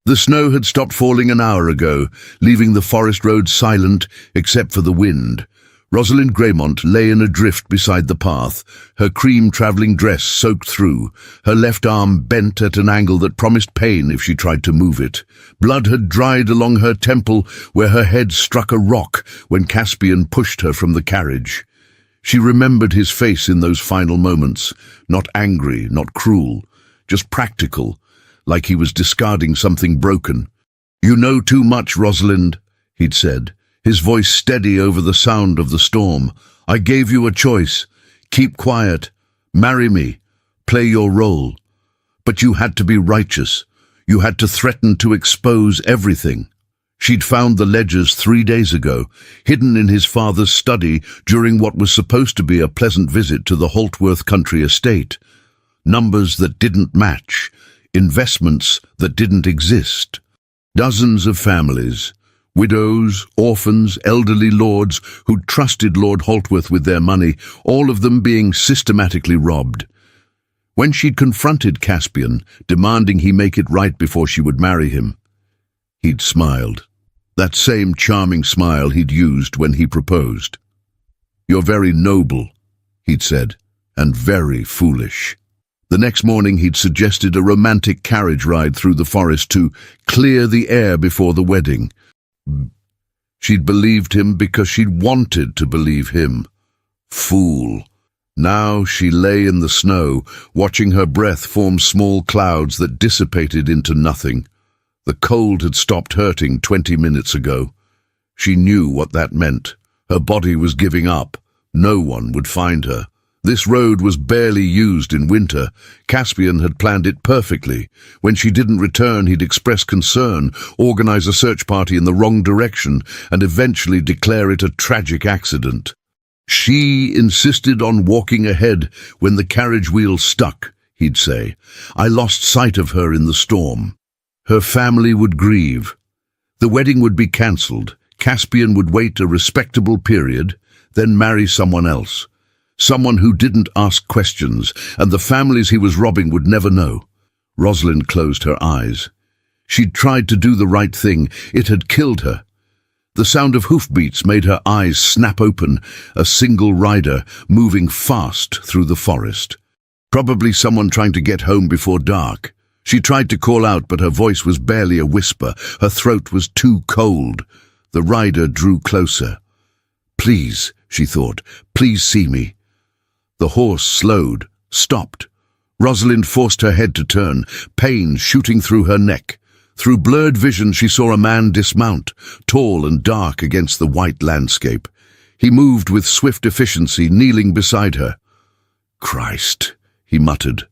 The snow had stopped falling an hour ago, leaving the forest road silent except for the wind. Rosalind Graymont lay in a drift beside the path, her cream travelling dress soaked through, her left arm bent at an angle that promised pain if she tried to move it. Blood had dried along her temple where her head struck a rock when Caspian pushed her from the carriage. She remembered his face in those final moments, not angry, not cruel, just practical, like he was discarding something broken. "You know too much, Rosalind," he'd said, his voice steady over the sound of the storm. "I gave you a choice. Keep quiet. Marry me. Play your role. But you had to be righteous. You had to threaten to expose everything." She'd found the ledgers 3 days ago, hidden in his father's study during what was supposed to be a pleasant visit to the Holtworth country estate. Numbers that didn't match, investments that didn't exist. Dozens of families, widows, orphans, elderly lords who'd trusted Lord Holtworth with their money, all of them being systematically robbed. When she'd confronted Caspian, demanding he make it right before she would marry him, he'd smiled. That same charming smile he'd used when he proposed. "You're very noble," he'd said, "and very foolish." The next morning he'd suggested a romantic carriage ride through the forest to clear the air before the wedding. She'd believed him because she'd wanted to believe him. Fool. Now she lay in the snow, watching her breath form small clouds that dissipated into nothing. The cold had stopped hurting 20 minutes ago. She knew what that meant. Her body was giving up. No one would find her. This road was barely used in winter. Caspian had planned it perfectly. When she didn't return, he'd express concern, organize a search party in the wrong direction, and eventually declare it a tragic accident. She insisted on walking ahead when the carriage wheel stuck, he'd say. "I lost sight of her in the storm." Her family would grieve. The wedding would be cancelled. Caspian would wait a respectable period, then marry someone else. Someone who didn't ask questions, and the families he was robbing would never know. Rosalind closed her eyes. She'd tried to do the right thing. It had killed her. The sound of hoofbeats made her eyes snap open, a single rider moving fast through the forest. Probably someone trying to get home before dark. She tried to call out, but her voice was barely a whisper. Her throat was too cold. The rider drew closer. "Please," she thought, "please see me." The horse slowed, stopped. Rosalind forced her head to turn, pain shooting through her neck. Through blurred vision she saw a man dismount, tall and dark against the white landscape. He moved with swift efficiency, kneeling beside her. "Christ," he muttered.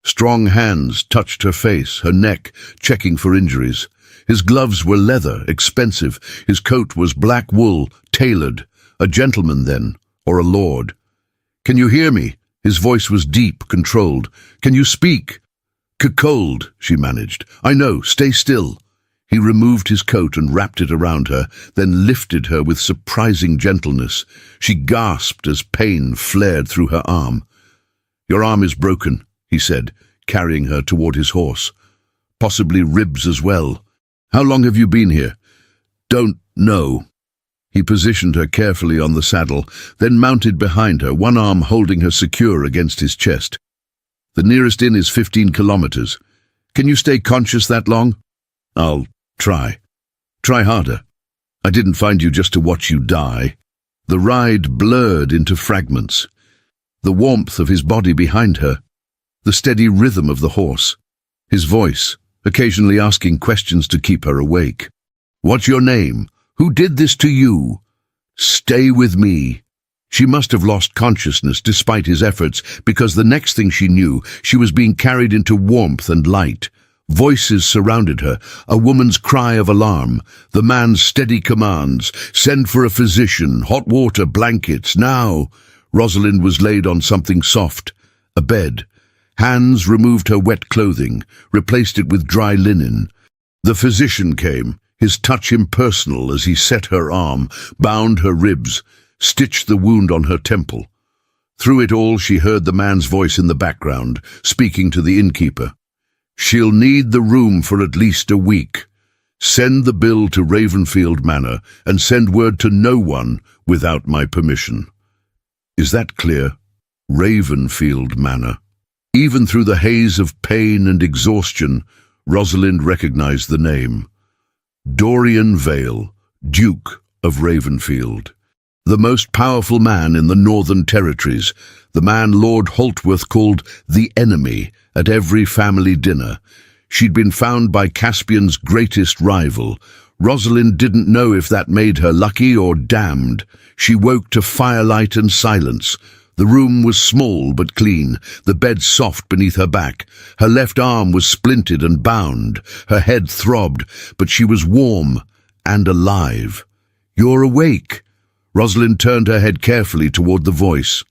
Strong hands touched her face, her neck, checking for injuries. His gloves were leather, expensive. His coat was black wool, tailored. A gentleman, then, or a lord. "Can you hear me?" His voice was deep, controlled. "Can you speak?" "Cold," she managed. "I know, stay still." He removed his coat and wrapped it around her, then lifted her with surprising gentleness. She gasped as pain flared through her arm. "Your arm is broken," he said, carrying her toward his horse. "Possibly ribs as well. How long have you been here?" "Don't know." He positioned her carefully on the saddle, then mounted behind her, one arm holding her secure against his chest. "The nearest inn is 15 kilometers. Can you stay conscious that long?" "I'll try. Try harder. I didn't find you just to watch you die." The ride blurred into fragments. The warmth of his body behind her, the steady rhythm of the horse, his voice, occasionally asking questions to keep her awake. "What's your name? Who did this to you?" "Stay with me." She must have lost consciousness despite his efforts, because the next thing she knew, she was being carried into warmth and light. Voices surrounded her, a woman's cry of alarm, the man's steady commands, "Send for a physician, hot water, blankets, now." Rosalind was laid on something soft, a bed. Hands removed her wet clothing, replaced it with dry linen. The physician came, his touch impersonal as he set her arm, bound her ribs, stitched the wound on her temple. Through it all she heard the man's voice in the background, speaking to the innkeeper. She'll need the room for at least a week. Send the bill to Ravenfield Manor and send word to no one without my permission. Is that clear? Ravenfield Manor. Even through the haze of pain and exhaustion, Rosalind recognized the name. Dorian Vale, Duke of Ravenfield. The most powerful man in the Northern Territories, the man Lord Holtworth called the Enemy at every family dinner. She'd been found by Caspian's greatest rival. Rosalind didn't know if that made her lucky or damned. She woke to firelight and silence. The room was small but clean, the bed soft beneath her back. Her left arm was splintered and bound. Her head throbbed, but she was warm and alive. "You're awake." Rosalind turned her head carefully toward the voice.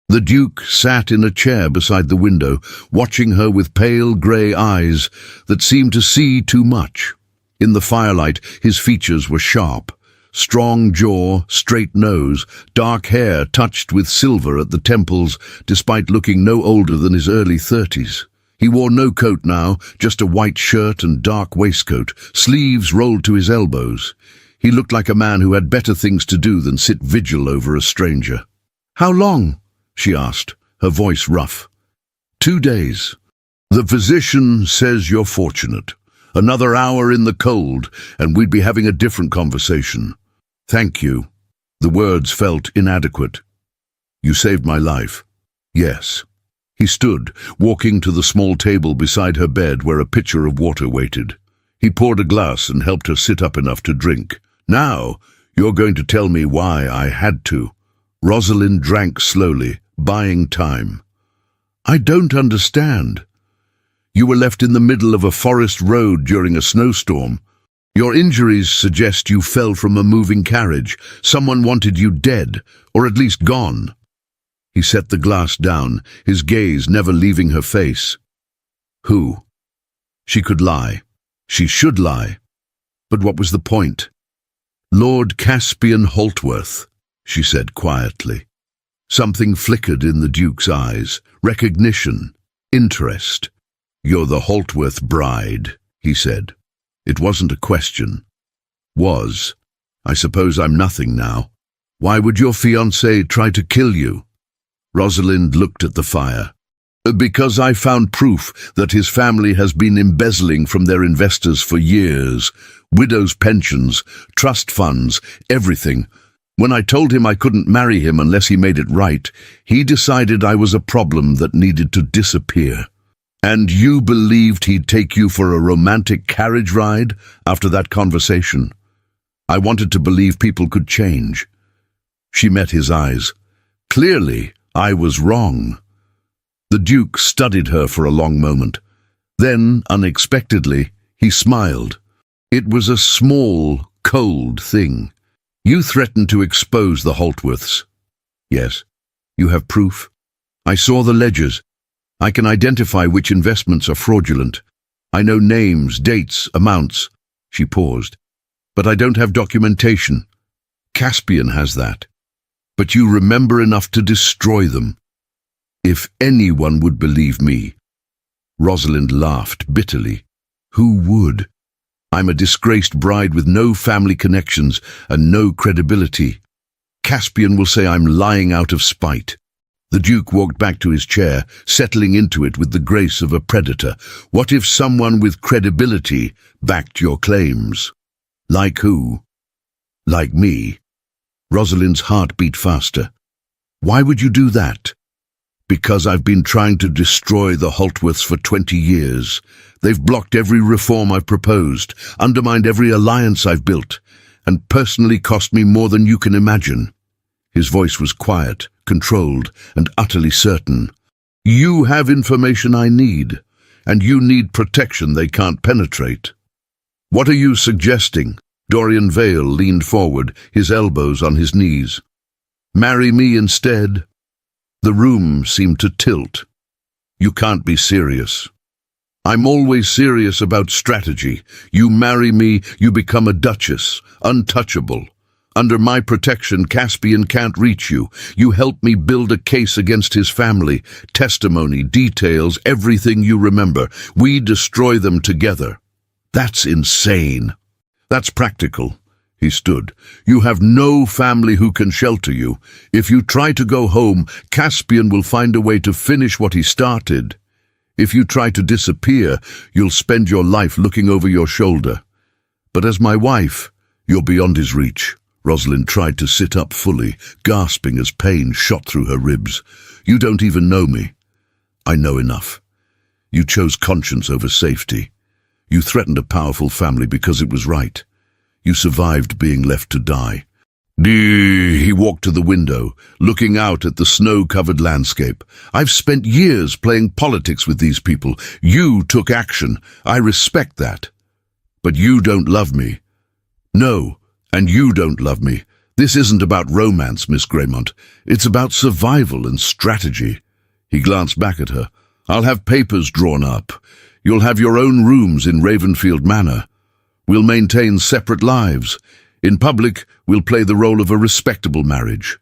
The Duke sat in a chair beside the window, watching her with pale grey eyes that seemed to see too much. In the firelight, his features were sharp. Strong jaw, straight nose, dark hair touched with silver at the temples, despite looking no older than his early 30s. He wore no coat now, just a white shirt and dark waistcoat, sleeves rolled to his elbows. He looked like a man who had better things to do than sit vigil over a stranger. "How long?" she asked, her voice rough. 2 days. "The physician says you're fortunate. Another hour in the cold, and we'd be having a different conversation. Thank you." The words felt inadequate. "You saved my life." "Yes." He stood, walking to the small table beside her bed where a pitcher of water waited. He poured a glass and helped her sit up enough to drink. "Now, you're going to tell me why I had to." Rosalind drank slowly, buying time. "I don't understand. You were left in the middle of a forest road during a snowstorm. Your injuries suggest you fell from a moving carriage. Someone wanted you dead, or at least gone." He set the glass down, his gaze never leaving her face. Who? She could lie. She should lie. But what was the point? "Lord Caspian Holtworth," she said quietly. Something flickered in the Duke's eyes. Recognition. Interest. "You're the Holtworth bride," he said. It wasn't a question. "Was. I suppose I'm nothing now. Why would your fiancé try to kill you?" Rosalind looked at the fire. "Because I found proof that his family has been embezzling from their investors for years. Widows' pensions, trust funds, everything. When I told him I couldn't marry him unless he made it right, he decided I was a problem that needed to disappear. And you believed he'd take you for a romantic carriage ride after that conversation? I wanted to believe people could change." She met his eyes. "Clearly, I was wrong." The Duke studied her for a long moment. Then, unexpectedly, he smiled. It was a small, cold thing. "You threatened to expose the Holtworths." "Yes. You have proof?" "I saw the ledgers. I can identify which investments are fraudulent. I know names, dates, amounts." She paused. "But I don't have documentation. Caspian has that. But you remember enough to destroy them. If anyone would believe me." Rosalind laughed bitterly. "Who would? I'm a disgraced bride with no family connections and no credibility. Caspian will say I'm lying out of spite." The Duke walked back to his chair, settling into it with the grace of a predator. "What if someone with credibility backed your claims?" "Like who?" "Like me." Rosalind's heart beat faster. "Why would you do that?" "Because I've been trying to destroy the Holtworths for 20 years. They've blocked every reform I've proposed, undermined every alliance I've built, and personally cost me more than you can imagine." His voice was quiet, controlled, and utterly certain. "You have information I need, and you need protection they can't penetrate." "What are you suggesting?" Dorian Vale leaned forward, his elbows on his knees. "Marry me instead?" The room seemed to tilt. "You can't be serious." "I'm always serious about strategy. You marry me, you become a duchess, untouchable. Under my protection, Caspian can't reach you. You help me build a case against his family. Testimony, details, everything you remember. We destroy them together. That's insane. That's practical. He stood. You have no family who can shelter you. If you try to go home, Caspian will find a way to finish what he started. If you try to disappear, you'll spend your life looking over your shoulder. But as my wife, you're beyond his reach. Rosalind tried to sit up fully, gasping as pain shot through her ribs. You don't even know me. I know enough. You chose conscience over safety. You threatened a powerful family because it was right. You survived being left to die. He walked to the window, looking out at the snow-covered landscape. I've spent years playing politics with these people. You took action. I respect that. But you don't love me. No, and you don't love me. This isn't about romance, Miss Graymont. It's about survival and strategy. He glanced back at her. I'll have papers drawn up. You'll have your own rooms in Ravenfield Manor. We'll maintain separate lives. In public, we'll play the role of a respectable marriage.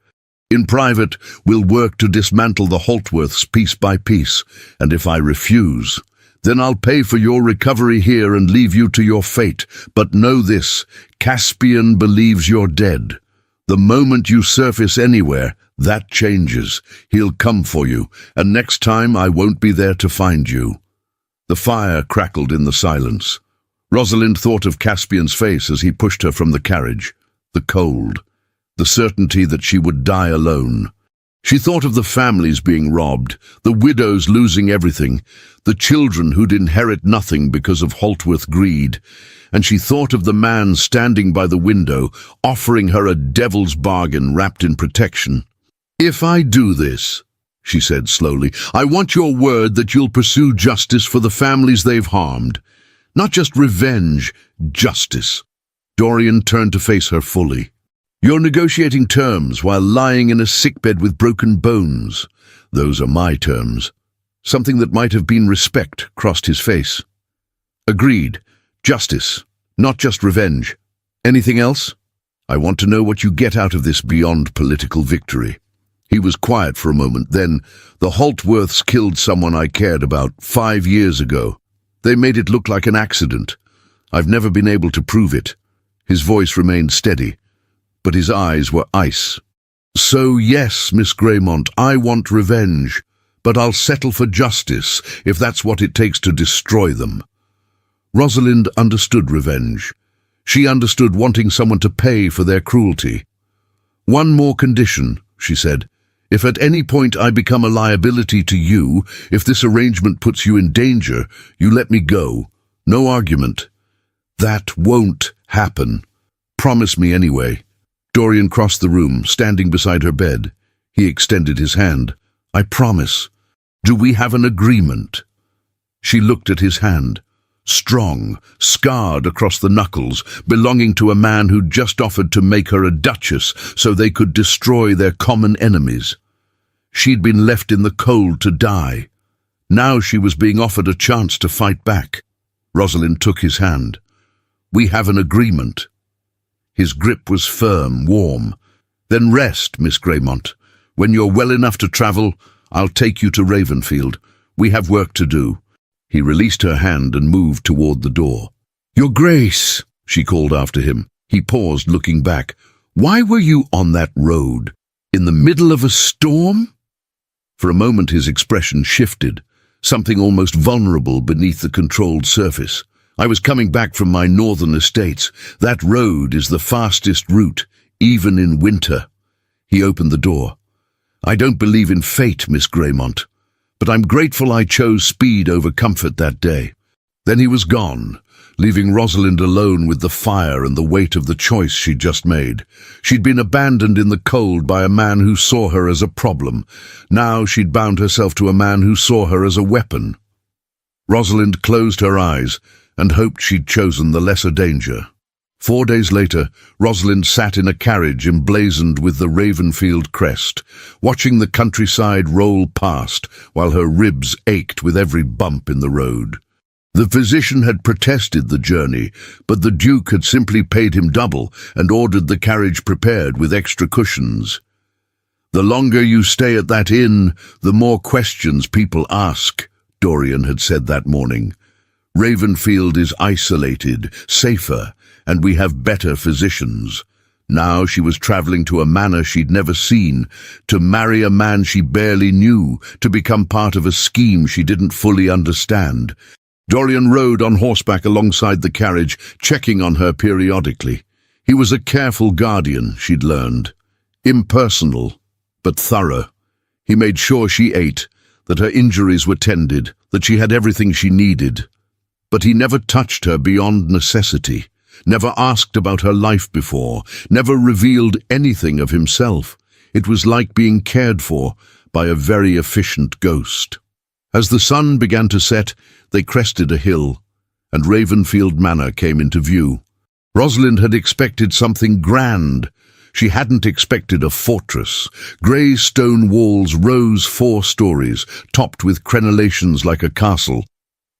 In private, we'll work to dismantle the Holtworths piece by piece, and if I refuse, then I'll pay for your recovery here and leave you to your fate. But know this, Caspian believes you're dead. The moment you surface anywhere, that changes. He'll come for you, and next time I won't be there to find you. The fire crackled in the silence. Rosalind thought of Caspian's face as he pushed her from the carriage. The cold. The certainty that she would die alone. She thought of the families being robbed, the widows losing everything, the children who'd inherit nothing because of Holtworth greed, and she thought of the man standing by the window, offering her a devil's bargain wrapped in protection. If I do this, she said slowly, I want your word that you'll pursue justice for the families they've harmed. Not just revenge, justice. Dorian turned to face her fully. You're negotiating terms while lying in a sickbed with broken bones. Those are my terms. Something that might have been respect crossed his face. Agreed. Justice, not just revenge. Anything else? I want to know what you get out of this beyond political victory. He was quiet for a moment, then, the Holtworths killed someone I cared about 5 years ago. They made it look like an accident. I've never been able to prove it. His voice remained steady, but his eyes were ice. So yes, Miss Graymont, I want revenge, but I'll settle for justice if that's what it takes to destroy them. Rosalind understood revenge. She understood wanting someone to pay for their cruelty. One more condition, she said. If at any point I become a liability to you, if this arrangement puts you in danger, you let me go. No argument. That won't happen. Promise me anyway. Dorian crossed the room, standing beside her bed. He extended his hand. I promise. Do we have an agreement? She looked at his hand. Strong, scarred across the knuckles, belonging to a man who'd just offered to make her a duchess so they could destroy their common enemies. She'd been left in the cold to die. Now she was being offered a chance to fight back. Rosalind took his hand. We have an agreement. His grip was firm, warm. Then rest, Miss Graymont. When you're well enough to travel, I'll take you to Ravenfield. We have work to do. He released her hand and moved toward the door. Your Grace, she called after him. He paused, looking back. Why were you on that road? In the middle of a storm? For a moment his expression shifted, something almost vulnerable beneath the controlled surface. I was coming back from my northern estates. That road is the fastest route, even in winter. He opened the door. I don't believe in fate, Miss Graymont, but I'm grateful I chose speed over comfort that day. Then he was gone, leaving Rosalind alone with the fire and the weight of the choice she'd just made. She'd been abandoned in the cold by a man who saw her as a problem. Now she'd bound herself to a man who saw her as a weapon. Rosalind closed her eyes and hoped she'd chosen the lesser danger. 4 days later, Rosalind sat in a carriage emblazoned with the Ravenfield crest, watching the countryside roll past while her ribs ached with every bump in the road. The physician had protested the journey, but the Duke had simply paid him double and ordered the carriage prepared with extra cushions. "The longer you stay at that inn, the more questions people ask," Dorian had said that morning. "Ravenfield is isolated, safer, and we have better physicians." Now she was travelling to a manor she'd never seen, to marry a man she barely knew, to become part of a scheme she didn't fully understand. Dorian rode on horseback alongside the carriage, checking on her periodically. He was a careful guardian, she'd learned. Impersonal, but thorough. He made sure she ate, that her injuries were tended, that she had everything she needed. But he never touched her beyond necessity, never asked about her life before, never revealed anything of himself. It was like being cared for by a very efficient ghost. As the sun began to set, they crested a hill, and Ravenfield Manor came into view. Rosalind had expected something grand. She hadn't expected a fortress. Grey stone walls rose 4 stories, topped with crenellations like a castle.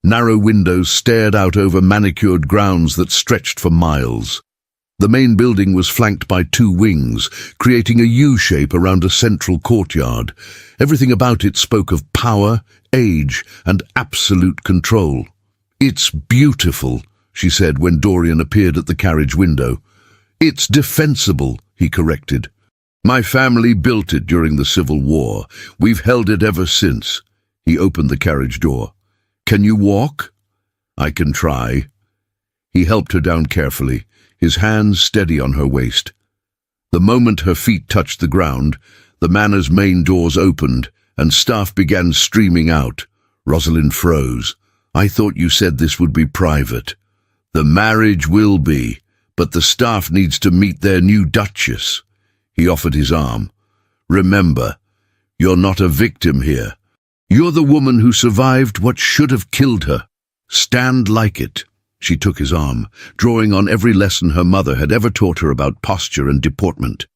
Narrow windows stared out over manicured grounds that stretched for miles. The main building was flanked by 2 wings, creating a U-shape around a central courtyard. Everything about it spoke of power, age, and absolute control. "It's beautiful," she said when Dorian appeared at the carriage window. "It's defensible," he corrected. "My family built it during the Civil War. We've held it ever since." He opened the carriage door. "Can you walk?" "I can try." He helped her down carefully, his hands steady on her waist. The moment her feet touched the ground, the manor's main doors opened, and staff began streaming out. Rosalind froze. "I thought you said this would be private." "The marriage will be, but the staff needs to meet their new Duchess." He offered his arm. "Remember, you're not a victim here. You're the woman who survived what should have killed her. Stand like it." She took his arm, drawing on every lesson her mother had ever taught her about posture and deportment.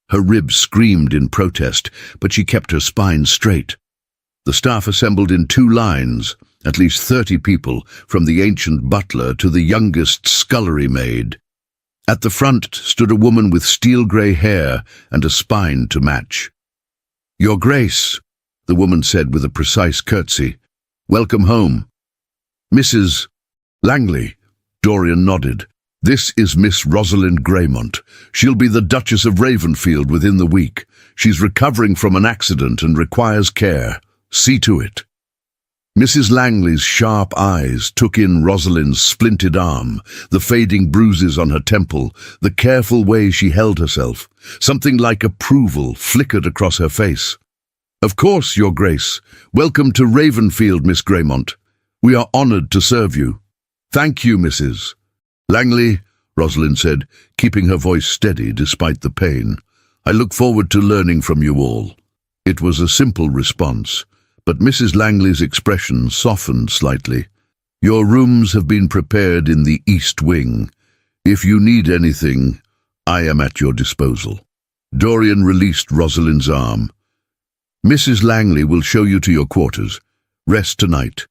Her ribs screamed in protest, but she kept her spine straight. The staff assembled in 2 lines, at least 30 people, from the ancient butler to the youngest scullery maid. At the front stood a woman with steel-grey hair and a spine to match. "Your Grace," the woman said with a precise curtsy. "Welcome home." "Mrs. Langley," Dorian nodded. "This is Miss Rosalind Graymont. She'll be the Duchess of Ravenfield within the week. She's recovering from an accident and requires care. See to it." Mrs. Langley's sharp eyes took in Rosalind's splintered arm, the fading bruises on her temple, the careful way she held herself. Something like approval flickered across her face. "Of course, Your Grace. Welcome to Ravenfield, Miss Graymont. We are honoured to serve you." "Thank you, Mrs. Langley," Rosalind said, keeping her voice steady despite the pain. "I look forward to learning from you all." It was a simple response, but Mrs. Langley's expression softened slightly. "Your rooms have been prepared in the East Wing. If you need anything, I am at your disposal." Dorian released Rosalind's arm. "Mrs. Langley will show you to your quarters. Rest tonight.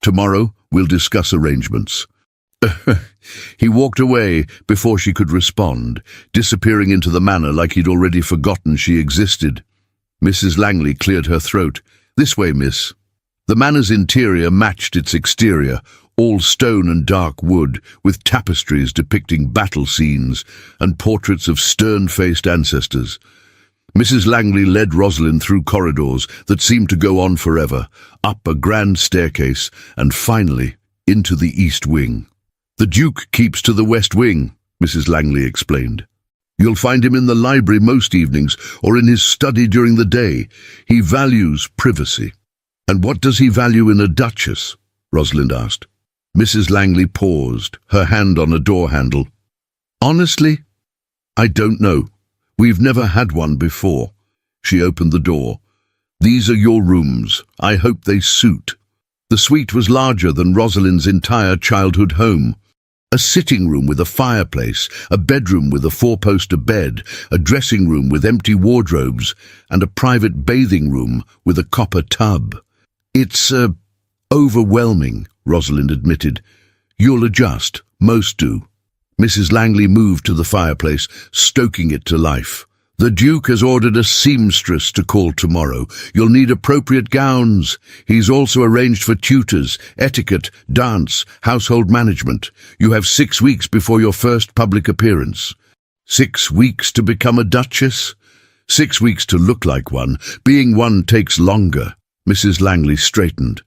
Tomorrow we'll discuss arrangements." He walked away before she could respond, disappearing into the manor like he'd already forgotten she existed. Mrs. Langley cleared her throat. "This way, miss." The manor's interior matched its exterior, all stone and dark wood, with tapestries depicting battle scenes and portraits of stern-faced ancestors. Mrs. Langley led Rosalind through corridors that seemed to go on forever, up a grand staircase, and finally into the East Wing. "The Duke keeps to the West Wing," Mrs. Langley explained. "You'll find him in the library most evenings, or in his study during the day. He values privacy." "And what does he value in a duchess?" Rosalind asked. Mrs. Langley paused, her hand on a door handle. "Honestly, I don't know. We've never had one before." She opened the door. "These are your rooms. I hope they suit." The suite was larger than Rosalind's entire childhood home. A sitting room with a fireplace, a bedroom with a 4-poster bed, a dressing room with empty wardrobes, and a private bathing room with a copper tub. "It's overwhelming," Rosalind admitted. "You'll adjust. Most do." Mrs. Langley moved to the fireplace, stoking it to life. "The Duke has ordered a seamstress to call tomorrow. You'll need appropriate gowns. He's also arranged for tutors, etiquette, dance, household management. You have 6 weeks before your first public appearance." 6 weeks to become a duchess? 6 weeks to look like one. Being one takes longer. Mrs. Langley straightened.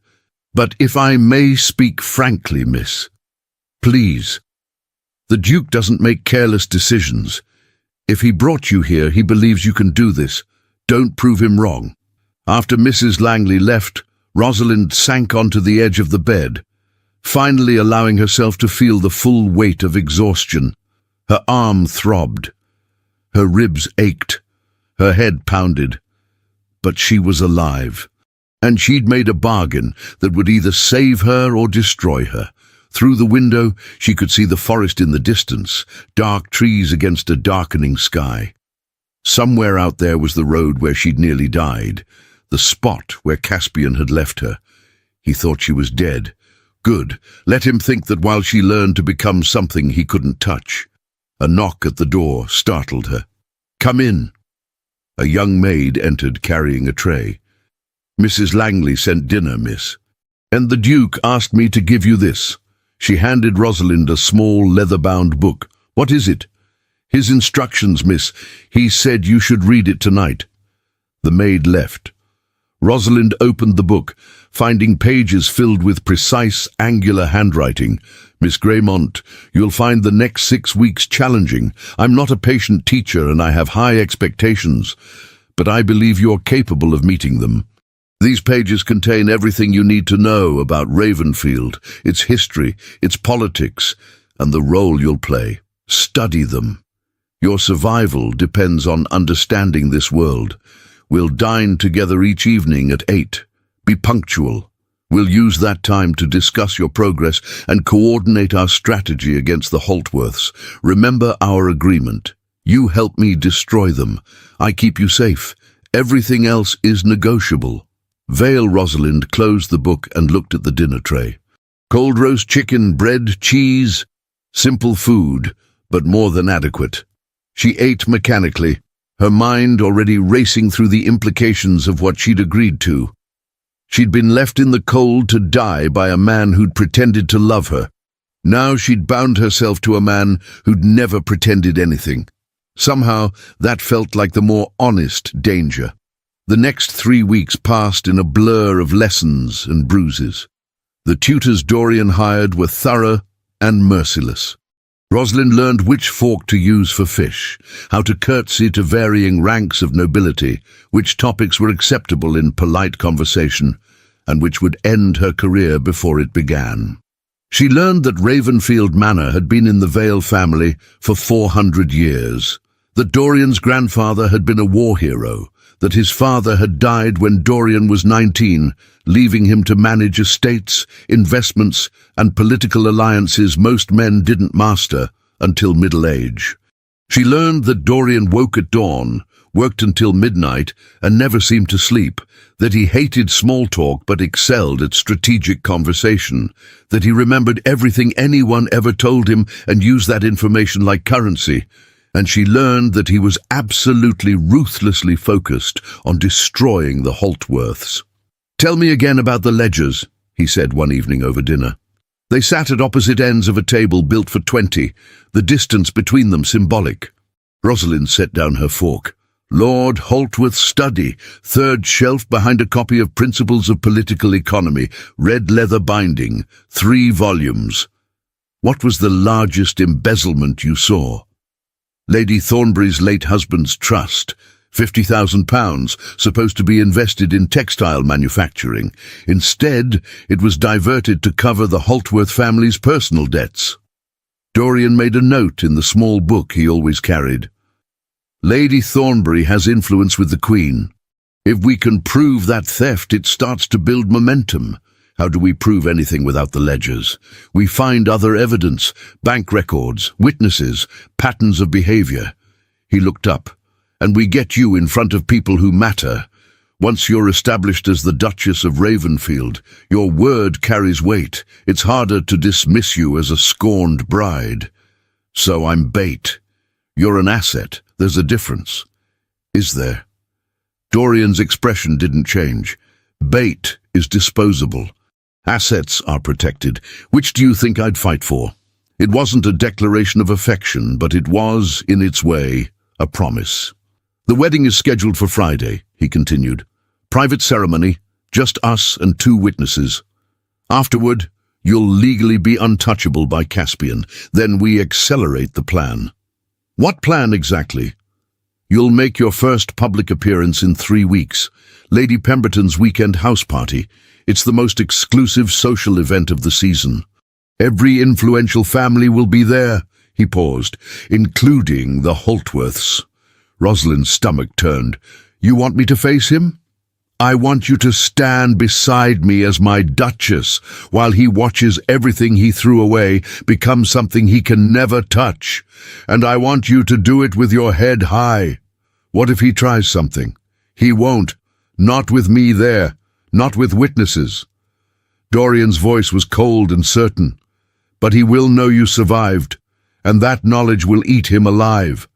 "But if I may speak frankly, miss, please. The Duke doesn't make careless decisions. If he brought you here, he believes you can do this. Don't prove him wrong." After Mrs. Langley left, Rosalind sank onto the edge of the bed, finally allowing herself to feel the full weight of exhaustion. Her arm throbbed. Her ribs ached. Her head pounded. But she was alive. And she'd made a bargain that would either save her or destroy her. Through the window, she could see the forest in the distance, dark trees against a darkening sky. Somewhere out there was the road where she'd nearly died, the spot where Caspian had left her. He thought she was dead. Good. Let him think that while she learned to become something he couldn't touch. A knock at the door startled her. "Come in." A young maid entered carrying a tray. "Mrs. Langley sent dinner, miss. And the Duke asked me to give you this." She handed Rosalind a small leather-bound book. "What is it?" "His instructions, miss. He said you should read it tonight." The maid left. Rosalind opened the book, finding pages filled with precise, angular handwriting. "Miss Graymont, you'll find the next 6 weeks challenging. I'm not a patient teacher and I have high expectations, but I believe you're capable of meeting them. These pages contain everything you need to know about Ravenfield, its history, its politics, and the role you'll play. Study them. Your survival depends on understanding this world. We'll dine together each evening at 8. Be punctual. We'll use that time to discuss your progress and coordinate our strategy against the Holtworths. Remember our agreement. You help me destroy them. I keep you safe. Everything else is negotiable." Vale Rosalind closed the book and looked at the dinner tray. Cold roast chicken, bread, cheese. Simple food, but more than adequate. She ate mechanically, her mind already racing through the implications of what she'd agreed to. She'd been left in the cold to die by a man who'd pretended to love her. Now she'd bound herself to a man who'd never pretended anything. Somehow, that felt like the more honest danger. The next 3 weeks passed in a blur of lessons and bruises. The tutors Dorian hired were thorough and merciless. Rosalind learned which fork to use for fish, how to curtsy to varying ranks of nobility, which topics were acceptable in polite conversation, and which would end her career before it began. She learned that Ravenfield Manor had been in the Vale family for 400 years, that Dorian's grandfather had been a war hero, that his father had died when Dorian was 19, leaving him to manage estates, investments, and political alliances most men didn't master until middle age. She learned that Dorian woke at dawn, worked until midnight, and never seemed to sleep, that he hated small talk but excelled at strategic conversation, that he remembered everything anyone ever told him and used that information like currency, and she learned that he was absolutely ruthlessly focused on destroying the Holtworths. "Tell me again about the Ledgers," he said one evening over dinner. They sat at opposite ends of a table built for 20, the distance between them symbolic. Rosalind set down her fork. "Lord Holtworth's study, 3rd shelf behind a copy of Principles of Political Economy, red leather binding, 3 volumes. What was the largest embezzlement you saw?" "Lady Thornbury's late husband's trust, £50,000, supposed to be invested in textile manufacturing. Instead, it was diverted to cover the Holtworth family's personal debts." Dorian made a note in the small book he always carried. "Lady Thornbury has influence with the Queen. If we can prove that theft, it starts to build momentum. How do we prove anything without the ledgers? We find other evidence, bank records, witnesses, patterns of behavior." He looked up. "And we get you in front of people who matter. Once you're established as the Duchess of Ravenfield, your word carries weight. It's harder to dismiss you as a scorned bride. So I'm bait. You're an asset. There's a difference. Is there? Dorian's expression didn't change. Bait is disposable. Assets are protected. Which do you think I'd fight for? It wasn't a declaration of affection, but it was, in its way, a promise. The wedding is scheduled for Friday, he continued. Private ceremony, just us and 2 witnesses. Afterward, you'll legally be untouchable by Caspian. Then we accelerate the plan. What plan exactly? You'll make your first public appearance in 3 weeks. Lady Pemberton's weekend house party. It's the most exclusive social event of the season. Every influential family will be there, he paused, including the Holtworths. Rosalind's stomach turned. You want me to face him? I want you to stand beside me as my Duchess while he watches everything he threw away become something he can never touch. And I want you to do it with your head high. What if he tries something? He won't. Not with me there. Not with witnesses. Dorian's voice was cold and certain. But he will know you survived, and that knowledge will eat him alive.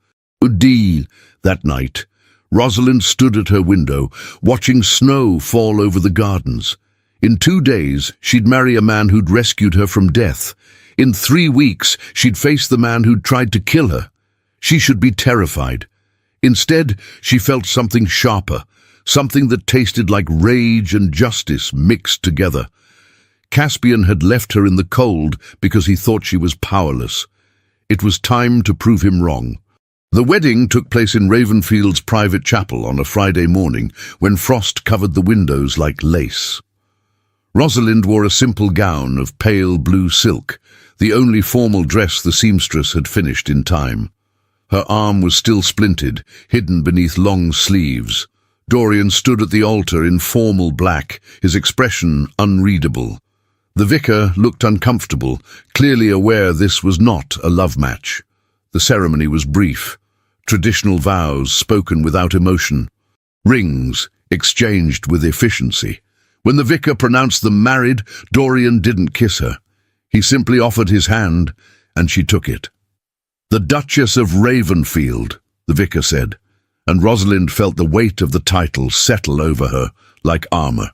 Good deal. That night, Rosalind stood at her window, watching snow fall over the gardens. In 2 days, she'd marry a man who'd rescued her from death. In 3 weeks, she'd face the man who'd tried to kill her. She should be terrified. Instead, she felt something sharper, something that tasted like rage and justice mixed together. Caspian had left her in the cold because he thought she was powerless. It was time to prove him wrong. The wedding took place in Ravenfield's private chapel on a Friday morning when frost covered the windows like lace. Rosalind wore a simple gown of pale blue silk, the only formal dress the seamstress had finished in time. Her arm was still splinted, hidden beneath long sleeves. Dorian stood at the altar in formal black, his expression unreadable. The vicar looked uncomfortable, clearly aware this was not a love match. The ceremony was brief. Traditional vows spoken without emotion. Rings exchanged with efficiency. When the vicar pronounced them married, Dorian didn't kiss her. He simply offered his hand, and she took it. The Duchess of Ravenfield, the vicar said, and Rosalind felt the weight of the title settle over her like armor.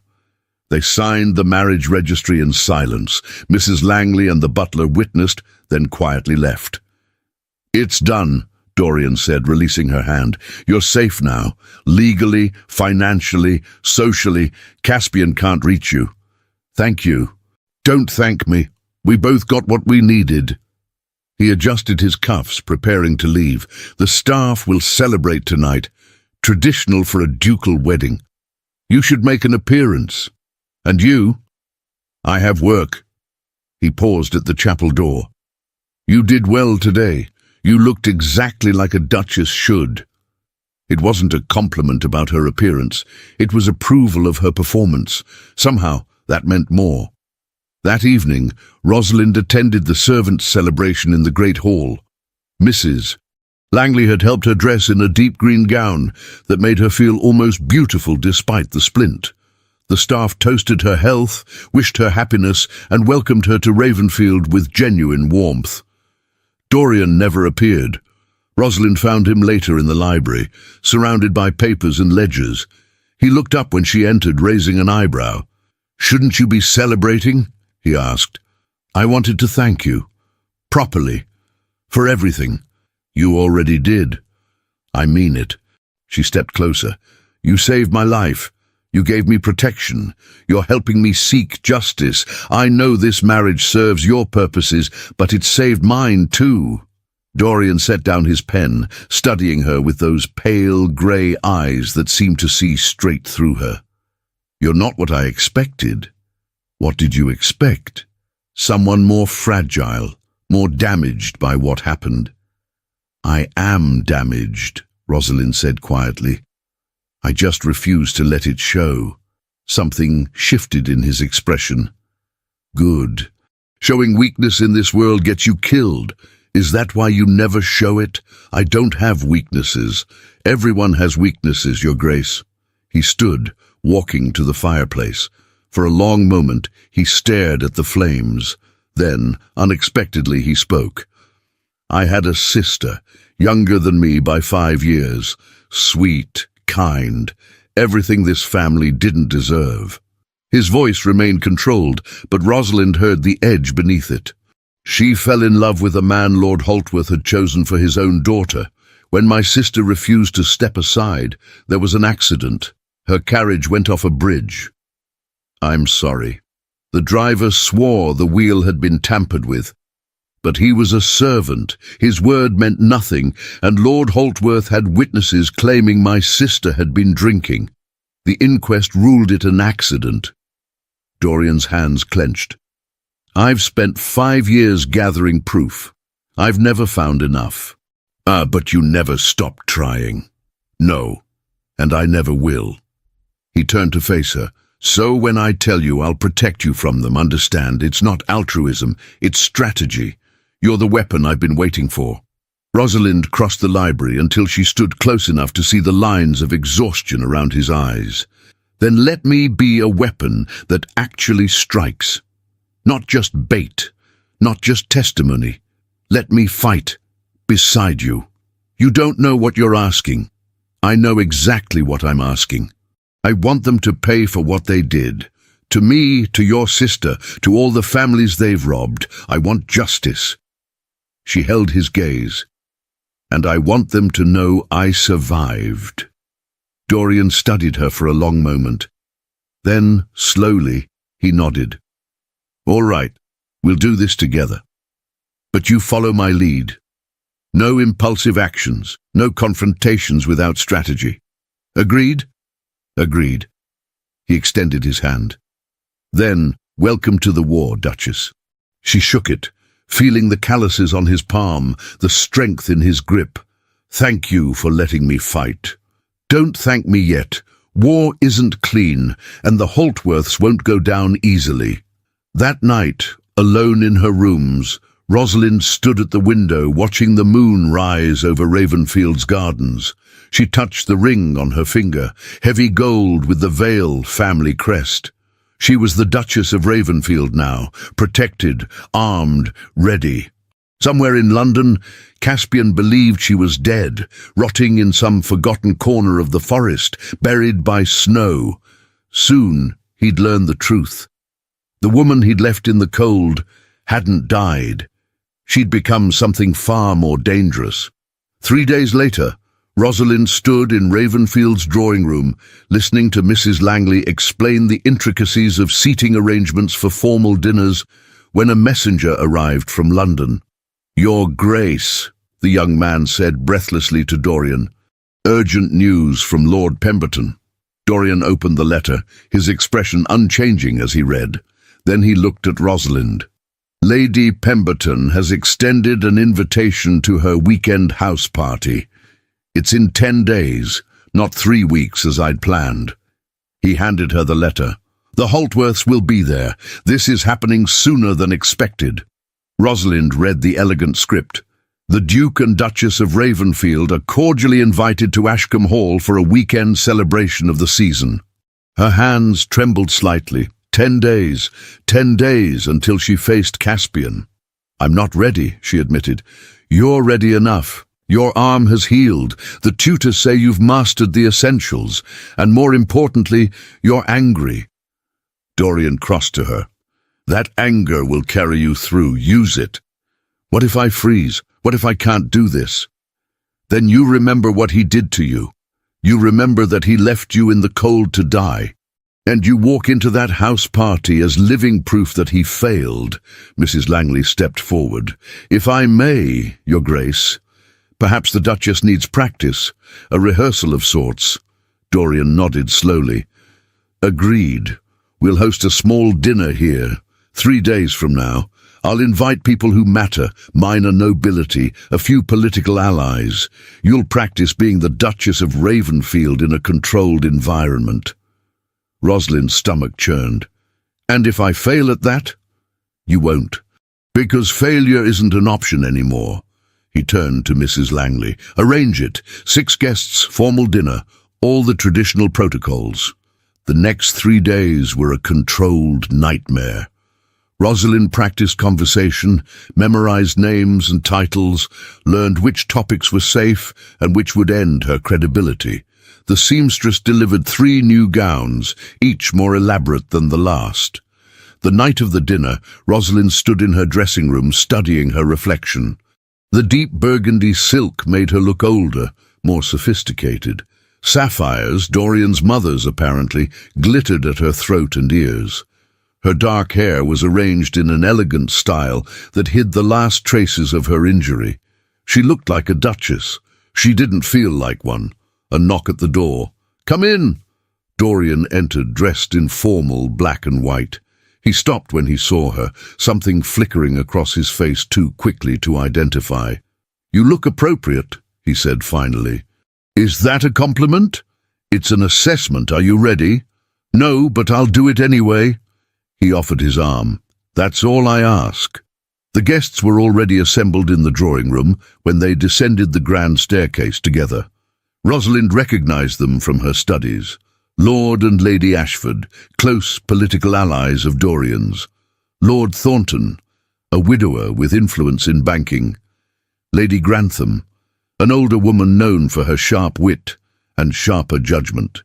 They signed the marriage registry in silence. Mrs. Langley and the butler witnessed, then quietly left. It's done, Dorian said, releasing her hand. You're safe now. Legally, financially, socially, Caspian can't reach you. Thank you. Don't thank me. We both got what we needed. He adjusted his cuffs, preparing to leave. The staff will celebrate tonight. Traditional for a ducal wedding. You should make an appearance. And you? I have work. He paused at the chapel door. You did well today. You looked exactly like a duchess should. It wasn't a compliment about her appearance. It was approval of her performance. Somehow, that meant more. That evening, Rosalind attended the servants' celebration in the Great Hall. Mrs. Langley had helped her dress in a deep green gown that made her feel almost beautiful despite the splint. The staff toasted her health, wished her happiness, and welcomed her to Ravenfield with genuine warmth. Dorian never appeared. Rosalind found him later in the library, surrounded by papers and ledgers. He looked up when she entered, raising an eyebrow. Shouldn't you be celebrating? He asked. I wanted to thank you. Properly. For everything. You already did. I mean it. She stepped closer. You saved my life. You gave me protection. You're helping me seek justice. I know this marriage serves your purposes, but it saved mine too. Dorian set down his pen, studying her with those pale grey eyes that seemed to see straight through her. You're not what I expected. What did you expect? Someone more fragile, more damaged by what happened. I am damaged, Rosalind said quietly. I just refuse to let it show. Something shifted in his expression. Good. Showing weakness in this world gets you killed. Is that why you never show it? I don't have weaknesses. Everyone has weaknesses, Your Grace. He stood, walking to the fireplace. For a long moment, he stared at the flames. Then, unexpectedly, he spoke. "I had a sister, younger than me by 5 years. Sweet, kind, everything this family didn't deserve." His voice remained controlled, but Rosalind heard the edge beneath it. "She fell in love with a man Lord Holtworth had chosen for his own daughter. When my sister refused to step aside, there was an accident. Her carriage went off a bridge." "I'm sorry." The driver swore the wheel had been tampered with. But he was a servant, his word meant nothing, and Lord Holtworth had witnesses claiming my sister had been drinking. The inquest ruled it an accident. Dorian's hands clenched. "I've spent 5 years gathering proof. I've never found enough." "Ah, but you never stopped trying." "No, and I never will." He turned to face her. "So when I tell you I'll protect you from them, understand, it's not altruism, it's strategy. You're the weapon I've been waiting for." Rosalind crossed the library until she stood close enough to see the lines of exhaustion around his eyes. "Then let me be a weapon that actually strikes. Not just bait, not just testimony. Let me fight beside you. You don't know what you're asking. I know exactly what I'm asking. I want them to pay for what they did. To me, to your sister, to all the families they've robbed. I want justice." She held his gaze. "And I want them to know I survived." Dorian studied her for a long moment. Then, slowly, he nodded. "All right, we'll do this together. But you follow my lead. No impulsive actions, no confrontations without strategy. Agreed?" "Agreed." He extended his hand. "Then, welcome to the war, Duchess." She shook it, feeling the calluses on his palm, the strength in his grip. "Thank you for letting me fight." "Don't thank me yet. War isn't clean, and the Holtworths won't go down easily." That night, alone in her rooms, Rosalind stood at the window watching the moon rise over Ravenfield's gardens. She touched the ring on her finger, heavy gold with the Vale family crest. She was the Duchess of Ravenfield now, protected, armed, ready. Somewhere in London, Caspian believed she was dead, rotting in some forgotten corner of the forest, buried by snow. Soon he'd learn the truth. The woman he'd left in the cold hadn't died. She'd become something far more dangerous. 3 days later, Rosalind stood in Ravenfield's drawing room, listening to Mrs. Langley explain the intricacies of seating arrangements for formal dinners, when a messenger arrived from London. "Your Grace," the young man said breathlessly to Dorian. "Urgent news from Lord Pemberton." Dorian opened the letter, his expression unchanging as he read. Then he looked at Rosalind. "Lady Pemberton has extended an invitation to her weekend house party. It's in 10 days, not 3 weeks as I'd planned." He handed her the letter. "The Holtworths will be there. This is happening sooner than expected." Rosalind read the elegant script. "The Duke and Duchess of Ravenfield are cordially invited to Ashcombe Hall for a weekend celebration of the season." Her hands trembled slightly. 10 days until she faced Caspian. "I'm not ready," she admitted. "You're ready enough. Your arm has healed. The tutors say you've mastered the essentials. And more importantly, you're angry." Dorian crossed to her. "That anger will carry you through. Use it. What if I freeze? What if I can't do this? Then you remember what he did to you. You remember that he left you in the cold to die. And you walk into that house party as living proof that he failed." Mrs. Langley stepped forward. "If I may, Your Grace, perhaps the Duchess needs practice, a rehearsal of sorts." Dorian nodded slowly. "Agreed. We'll host a small dinner here, 3 days from now. I'll invite people who matter, minor nobility, a few political allies. You'll practice being the Duchess of Ravenfield in a controlled environment." Rosalind's stomach churned. "And if I fail at that?" "You won't. Because failure isn't an option anymore." He turned to Mrs. Langley. "Arrange it. 6 guests, formal dinner. all the traditional protocols. The next 3 days were a controlled nightmare. Rosalind practiced conversation, memorized names and titles, learned which topics were safe and which would end her credibility. The seamstress delivered 3 new gowns, each more elaborate than the last. The night of the dinner, Rosalind stood in her dressing room studying her reflection. The deep burgundy silk made her look older, more sophisticated. Sapphires, Dorian's mother's apparently, glittered at her throat and ears. Her dark hair was arranged in an elegant style that hid the last traces of her injury. She looked like a duchess. She didn't feel like one. A knock at the door. "Come in!" Dorian entered, dressed in formal black and white. He stopped when he saw her, something flickering across his face too quickly to identify. "You look appropriate," he said finally. "Is that a compliment?" "It's an assessment. Are you ready?" "No, but I'll do it anyway." He offered his arm. "That's all I ask." The guests were already assembled in the drawing room when they descended the grand staircase together. Rosalind recognized them from her studies. Lord and Lady Ashford, close political allies of Dorian's. Lord Thornton, a widower with influence in banking. Lady Grantham, an older woman known for her sharp wit and sharper judgment.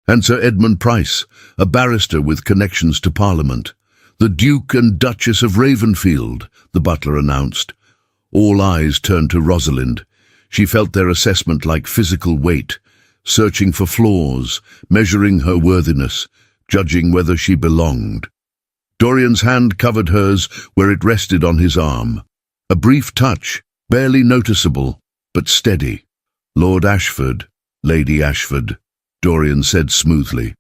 And Sir Edmund Price, a barrister with connections to Parliament. "The Duke and Duchess of Ravenfield," the butler announced. All eyes turned to Rosalind. She felt their assessment like physical weight, searching for flaws, measuring her worthiness, judging whether she belonged. Dorian's hand covered hers where it rested on his arm. A brief touch, barely noticeable, but steady. "Lord Ashford, Lady Ashford," Dorian said smoothly.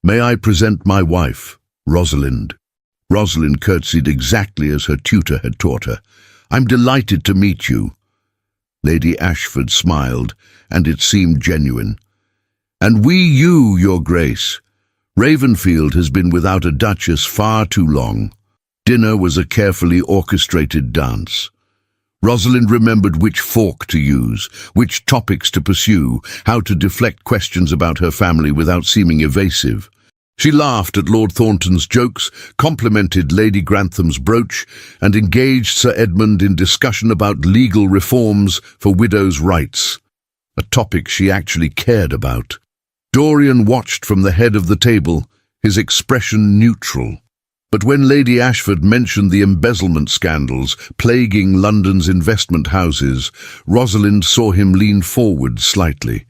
"May I present my wife, Rosalind?" Rosalind curtsied exactly as her tutor had taught her. "I'm delighted to meet you." Lady Ashford smiled, and it seemed genuine. "And you, Your Grace. Ravenfield has been without a duchess far too long." Dinner was a carefully orchestrated dance. Rosalind remembered which fork to use, which topics to pursue, how to deflect questions about her family without seeming evasive. She laughed at Lord Thornton's jokes, complimented Lady Grantham's brooch, and engaged Sir Edmund in discussion about legal reforms for widows' rights, a topic she actually cared about. Dorian watched from the head of the table, his expression neutral. But when Lady Ashford mentioned the embezzlement scandals plaguing London's investment houses, Rosalind saw him lean forward slightly.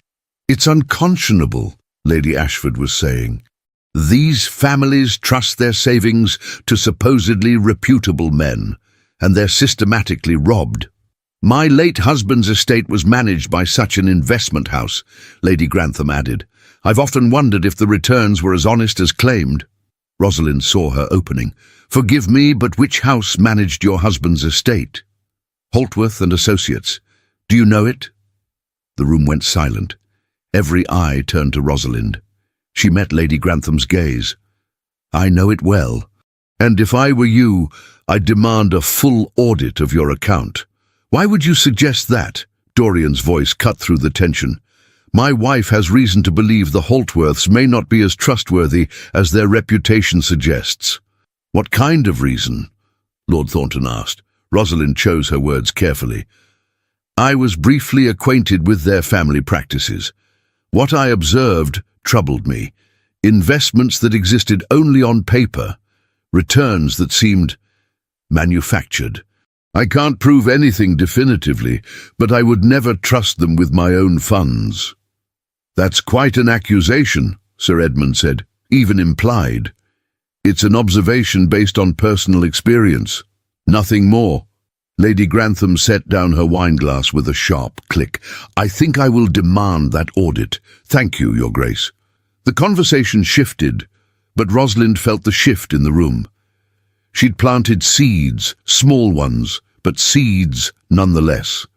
"It's unconscionable," Lady Ashford was saying. "These families trust their savings to supposedly reputable men, and they're systematically robbed." "My late husband's estate was managed by such an investment house," Lady Grantham added. "I've often wondered if the returns were as honest as claimed." Rosalind saw her opening. "Forgive me, but which house managed your husband's estate?" "Holtworth and Associates. Do you know it?" The room went silent. Every eye turned to Rosalind. She met Lady Grantham's gaze. "I know it well. And if I were you, I'd demand a full audit of your account." "Why would you suggest that?" Dorian's voice cut through the tension. "My wife has reason to believe the Holtworths may not be as trustworthy as their reputation suggests." "What kind of reason?" Lord Thornton asked. Rosalind chose her words carefully. "I was briefly acquainted with their family practices. What I observed troubled me. Investments that existed only on paper, returns that seemed manufactured. I can't prove anything definitively, but I would never trust them with my own funds." "That's quite an accusation," Sir Edmund said, "even implied." "It's an observation based on personal experience. Nothing more." Lady Grantham set down her wineglass with a sharp click. "I think I will demand that audit. Thank you, Your Grace." The conversation shifted, but Rosalind felt the shift in the room. She'd planted seeds, small ones, but seeds nonetheless.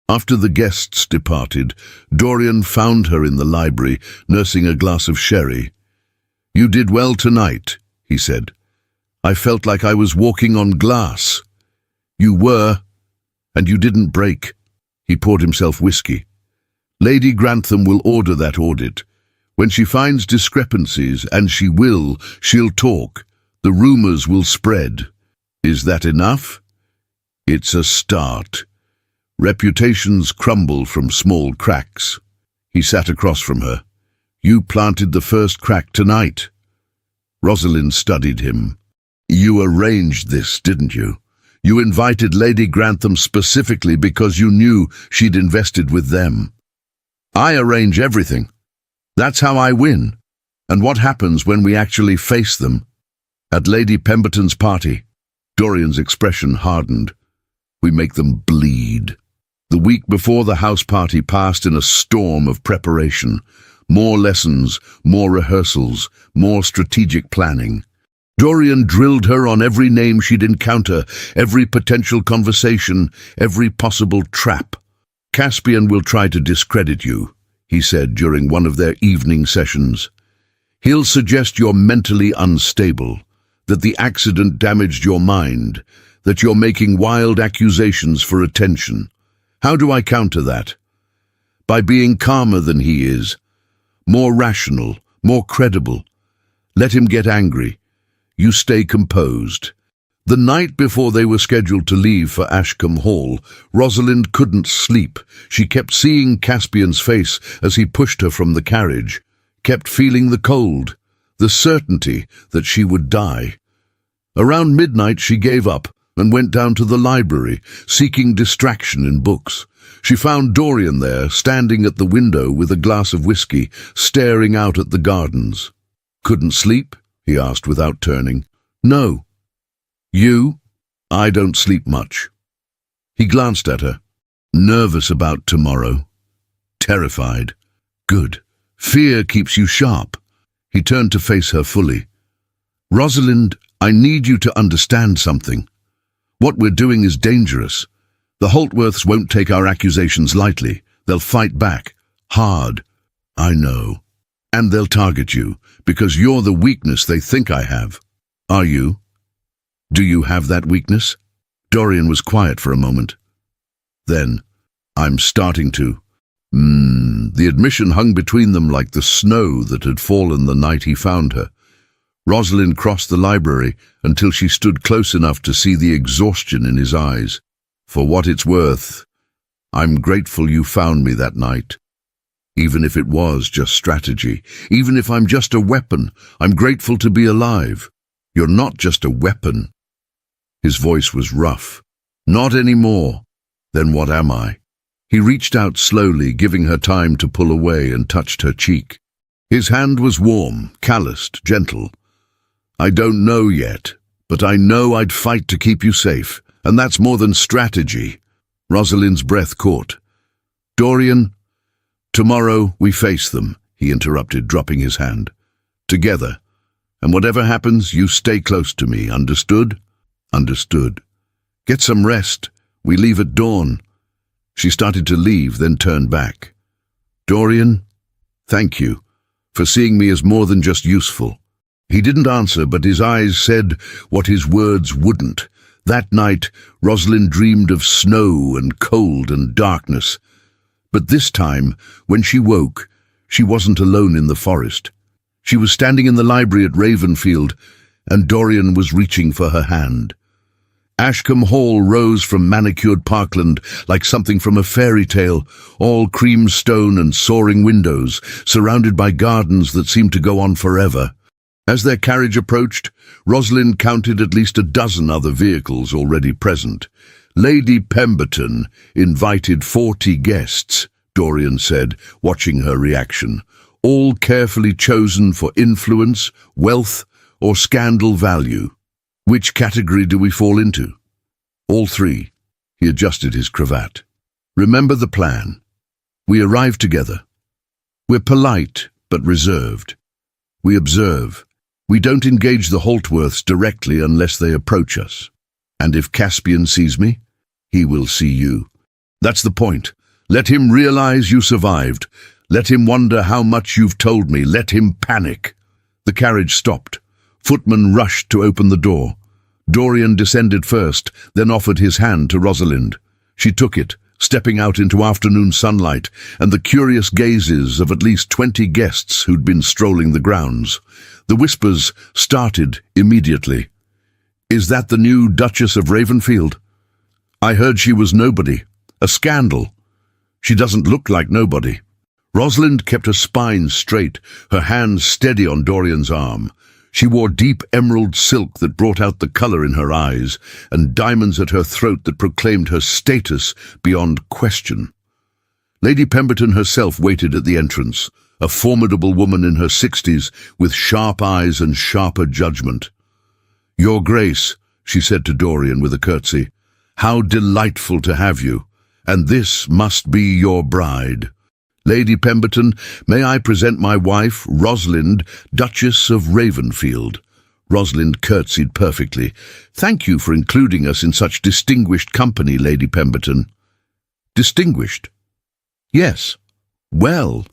After the guests departed, Dorian found her in the library, nursing a glass of sherry. "You did well tonight," he said. "I felt like I was walking on glass." "You were, and you didn't break." He poured himself whiskey. "Lady Grantham will order that audit. When she finds discrepancies, and she will, she'll talk. The rumors will spread. Is that enough? It's a start. Reputations crumble from small cracks. He sat across from her. You planted the first crack tonight. Rosalind studied him. You arranged this, didn't you? You invited Lady Grantham specifically because you knew she'd invested with them. I arrange everything. That's how I win. And what happens when we actually face them? At Lady Pemberton's party, Dorian's expression hardened. We make them bleed. The week before the house party passed in a storm of preparation. More lessons, more rehearsals, more strategic planning. Dorian drilled her on every name she'd encounter, every potential conversation, every possible trap. Caspian will try to discredit you, he said during one of their evening sessions. He'll suggest you're mentally unstable, that the accident damaged your mind, that you're making wild accusations for attention. How do I counter that? By being calmer than he is, more rational, more credible. Let him get angry. You stay composed. The night before they were scheduled to leave for Ashcombe Hall, Rosalind couldn't sleep. She kept seeing Caspian's face as he pushed her from the carriage, kept feeling the cold, the certainty that she would die. Around midnight she gave up and went down to the library, seeking distraction in books. She found Dorian there, standing at the window with a glass of whiskey, staring out at the gardens. Couldn't sleep? He asked without turning. No. You? I don't sleep much. He glanced at her. Nervous about tomorrow. Terrified. Good. Fear keeps you sharp. He turned to face her fully. Rosalind, I need you to understand something. What we're doing is dangerous. The Holtworths won't take our accusations lightly. They'll fight back. Hard. I know. And they'll target you, because you're the weakness they think I have. Are you? Do you have that weakness? Dorian was quiet for a moment. Then, I'm starting to. The admission hung between them like the snow that had fallen the night he found her. Rosalind crossed the library until she stood close enough to see the exhaustion in his eyes. For what it's worth, I'm grateful you found me that night. Even if it was just strategy, even if I'm just a weapon, I'm grateful to be alive. You're not just a weapon. His voice was rough. Not anymore. Then what am I? He reached out slowly, giving her time to pull away, and touched her cheek. His hand was warm, calloused, gentle. I don't know yet, but I know I'd fight to keep you safe, and that's more than strategy. Rosalind's breath caught. Dorian, tomorrow we face them, he interrupted, dropping his hand. Together. And whatever happens, you stay close to me, understood? Understood. Get some rest. We leave at dawn. She started to leave, then turned back. Dorian, thank you for seeing me as more than just useful. He didn't answer, but his eyes said what his words wouldn't. That night, Rosalind dreamed of snow and cold and darkness. But this time, when she woke, she wasn't alone in the forest. She was standing in the library at Ravenfield, and Dorian was reaching for her hand. Ashcombe Hall rose from manicured parkland like something from a fairy tale, all cream stone and soaring windows, surrounded by gardens that seemed to go on forever. As their carriage approached, Rosalind counted at least a dozen other vehicles already present. Lady Pemberton invited 40 guests, Dorian said, watching her reaction, all carefully chosen for influence, wealth, or scandal value. Which category do we fall into? All three. He adjusted his cravat. Remember the plan. We arrive together. We're polite, but reserved. We observe. We don't engage the Holtworths directly unless they approach us. And if Caspian sees me, he will see you. That's the point. Let him realize you survived. Let him wonder how much you've told me. Let him panic. The carriage stopped. Footman rushed to open the door. Dorian descended first, then offered his hand to Rosalind. She took it stepping out into afternoon sunlight and the curious gazes of at least 20 guests who'd been strolling the grounds. The whispers started immediately. "Is that the new Duchess of Ravenfield? I heard she was nobody. A scandal. She doesn't look like nobody." Rosalind kept her spine straight, her hands steady on Dorian's arm. She wore deep emerald silk that brought out the colour in her eyes, and diamonds at her throat that proclaimed her status beyond question. Lady Pemberton herself waited at the entrance, a formidable woman in her 60s with sharp eyes and sharper judgment. "Your Grace," she said to Dorian with a curtsy, "how delightful to have you, and this must be your bride. Lady Pemberton, may I present my wife, Rosalind, Duchess of Ravenfield." Rosalind curtsied perfectly. "Thank you for including us in such distinguished company, Lady Pemberton." "Distinguished?" "Yes." "Well."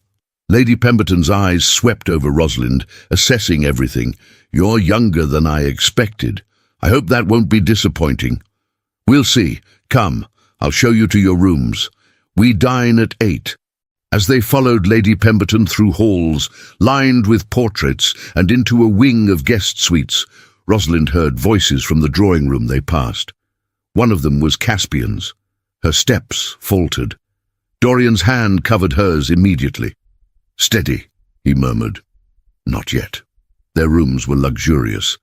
Lady Pemberton's eyes swept over Rosalind, assessing everything. "You're younger than I expected. I hope that won't be disappointing." "We'll see. Come, I'll show you to your rooms. We dine at 8. As they followed Lady Pemberton through halls lined with portraits and into a wing of guest suites, Rosalind heard voices from the drawing room they passed. One of them was Caspian's. Her steps faltered. Dorian's hand covered hers immediately. "Steady," he murmured. "Not yet." Their rooms were luxurious.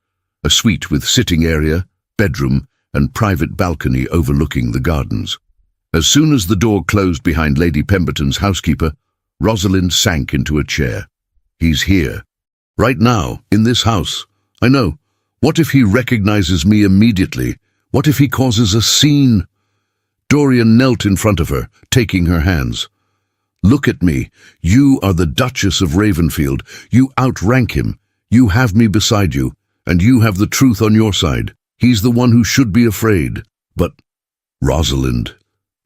A suite with sitting area, bedroom, and private balcony overlooking the gardens. As soon as the door closed behind Lady Pemberton's housekeeper, Rosalind sank into a chair. "He's here. Right now, in this house. I know. What if he recognizes me immediately? What if he causes a scene?" Dorian knelt in front of her, taking her hands. "Look at me. You are the Duchess of Ravenfield. You outrank him. You have me beside you, and you have the truth on your side. He's the one who should be afraid. But, Rosalind,"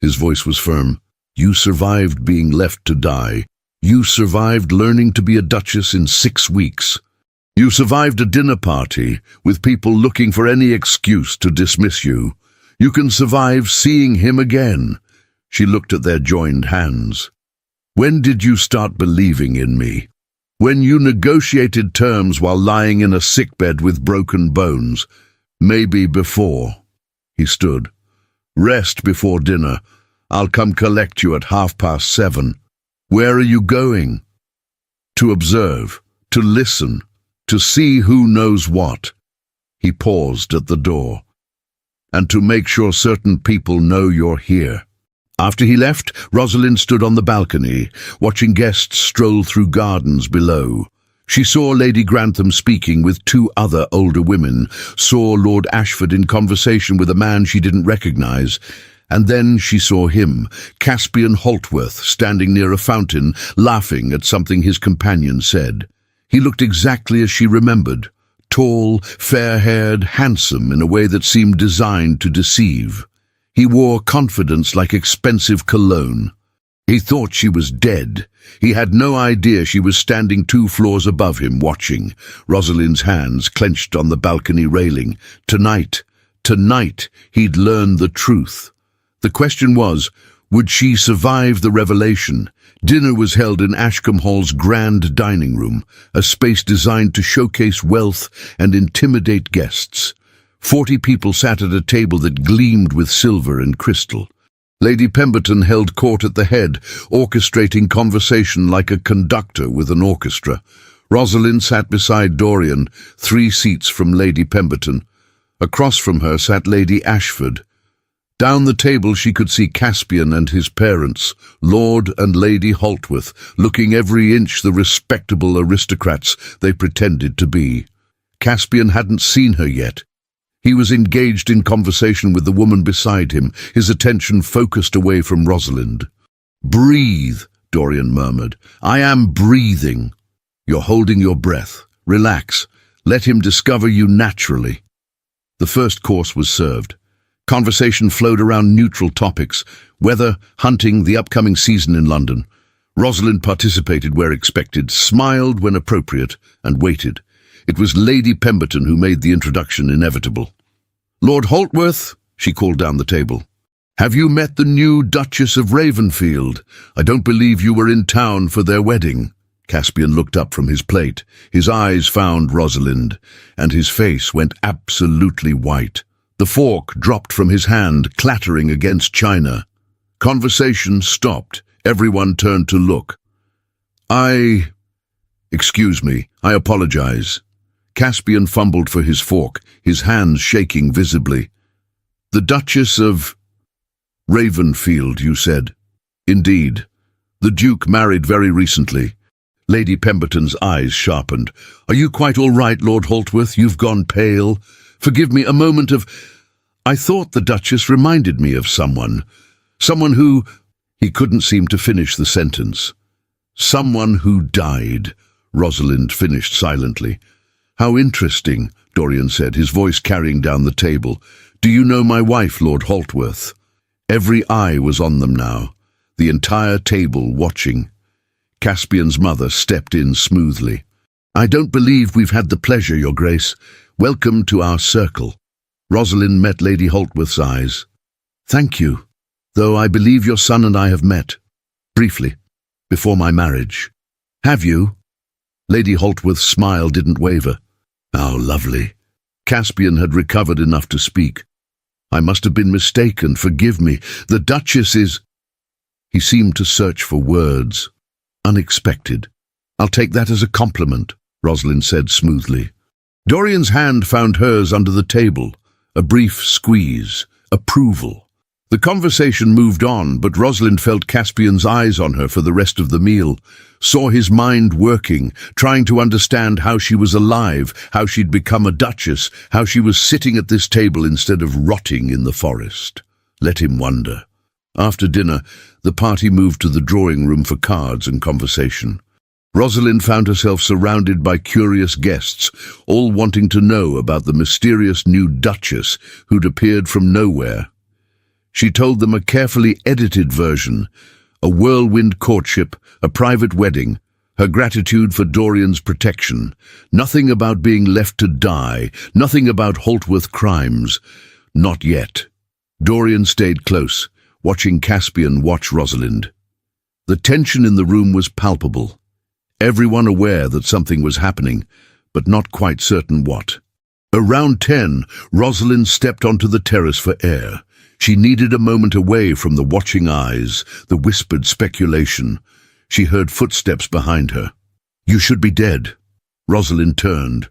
his voice was firm, "you survived being left to die. You survived learning to be a duchess in 6 weeks. You survived a dinner party with people looking for any excuse to dismiss you. You can survive seeing him again." She looked at their joined hands. "When did you start believing in me? When you negotiated terms while lying in a sickbed with broken bones? Maybe before." He stood. "Rest before dinner. I'll come collect you at 7:30. Where are you going?" "To observe, to listen, to see who knows what." He paused at the door. "And to make sure certain people know you're here." After he left, Rosalind stood on the balcony, watching guests stroll through gardens below. She saw Lady Grantham speaking with 2 other older women, saw Lord Ashford in conversation with a man she didn't recognize, and then she saw him, Caspian Holtworth, standing near a fountain, laughing at something his companion said. He looked exactly as she remembered, tall, fair-haired, handsome in a way that seemed designed to deceive. He wore confidence like expensive cologne. He thought she was dead. He had no idea she was standing 2 floors above him, watching, Rosalind's hands clenched on the balcony railing. Tonight, he'd learn the truth. The question was, would she survive the revelation? Dinner was held in Ashcombe Hall's grand dining room, a space designed to showcase wealth and intimidate guests. 40 people sat at a table that gleamed with silver and crystal. Lady Pemberton held court at the head, orchestrating conversation like a conductor with an orchestra. Rosalind sat beside Dorian, 3 seats from Lady Pemberton. Across from her sat Lady Ashford. Down the table she could see Caspian and his parents, Lord and Lady Holtworth, looking every inch the respectable aristocrats they pretended to be. Caspian hadn't seen her yet. He was engaged in conversation with the woman beside him, his attention focused away from Rosalind. "Breathe," Dorian murmured. "I am breathing." "You're holding your breath. Relax. Let him discover you naturally." The first course was served. Conversation flowed around neutral topics: weather, hunting, the upcoming season in London. Rosalind participated where expected, smiled when appropriate, and waited. It was Lady Pemberton who made the introduction inevitable. "Lord Holtworth," she called down the table. Have you met the new Duchess of Ravenfield? I don't believe you were in town for their wedding." Caspian looked up from his plate. His eyes found Rosalind, and his face went absolutely white. The fork dropped from his hand, clattering against china. Conversation stopped. Everyone turned to look. Excuse me, I apologize." Caspian fumbled for his fork, his hands shaking visibly. "The Duchess of Ravenfield, you said?" "Indeed. The Duke married very recently." Lady Pemberton's eyes sharpened. "Are you quite all right, Lord Holtworth? You've gone pale. Forgive me, a moment of... I thought the Duchess reminded me of someone. Someone who..." He couldn't seem to finish the sentence. "Someone who died," Rosalind finished silently. "How interesting," Dorian said, his voice carrying down the table. "Do you know my wife, Lord Holtworth?" Every eye was on them now, the entire table watching. Caspian's mother stepped in smoothly. "I don't believe we've had the pleasure, Your Grace. Welcome to our circle." Rosalind met Lady Holtworth's eyes. "Thank you, though I believe your son and I have met. Briefly, before my marriage." "Have you?" Lady Holtworth's smile didn't waver. "How lovely." Caspian had recovered enough to speak. "I must have been mistaken, forgive me. The Duchess is..." He seemed to search for words. "Unexpected." "I'll take that as a compliment," Rosalind said smoothly. Dorian's hand found hers under the table. A brief squeeze. Approval. The conversation moved on, but Rosalind felt Caspian's eyes on her for the rest of the meal, saw his mind working, trying to understand how she was alive, how she'd become a duchess, how she was sitting at this table instead of rotting in the forest. Let him wonder. After dinner, the party moved to the drawing room for cards and conversation. Rosalind found herself surrounded by curious guests, all wanting to know about the mysterious new duchess who'd appeared from nowhere. She told them a carefully edited version, a whirlwind courtship, a private wedding, her gratitude for Dorian's protection, nothing about being left to die, nothing about Holtworth crimes. Not yet. Dorian stayed close, watching Caspian watch Rosalind. The tension in the room was palpable. Everyone aware that something was happening, but not quite certain what. Around 10, Rosalind stepped onto the terrace for air. She needed a moment away from the watching eyes, the whispered speculation. She heard footsteps behind her. "You should be dead." Rosalind turned.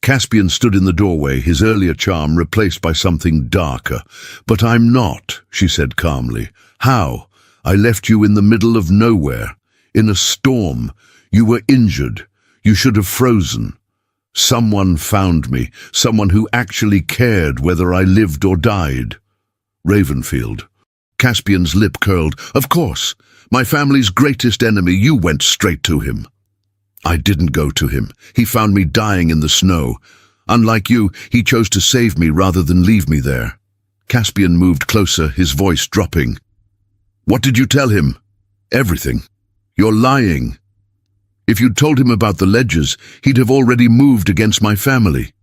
Caspian stood in the doorway, his earlier charm replaced by something darker. "But I'm not," she said calmly. "How? I left you in the middle of nowhere, in a storm. You were injured. You should have frozen. Someone found me, someone who actually cared whether I lived or died." Ravenfield. Caspian's lip curled. "Of course. My family's greatest enemy. You went straight to him." "I didn't go to him. He found me dying in the snow. Unlike you, he chose to save me rather than leave me there." Caspian moved closer, his voice dropping. "What did you tell him?" "Everything. You're lying. If you'd told him about the ledgers, he'd have already moved against my family.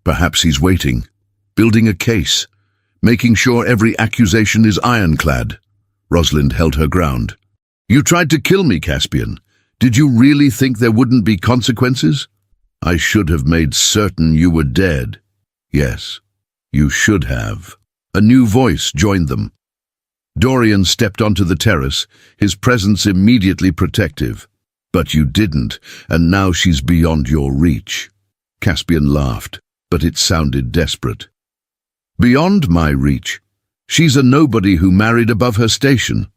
Perhaps he's waiting, building a case, making sure every accusation is ironclad." Rosalind held her ground. "You tried to kill me, Caspian. Did you really think there wouldn't be consequences?" "I should have made certain you were dead." "Yes, you should have." A new voice joined them. Dorian stepped onto the terrace, his presence immediately protective. "But you didn't, and now she's beyond your reach." Caspian laughed, but it sounded desperate. "Beyond my reach? She's a nobody who married above her station.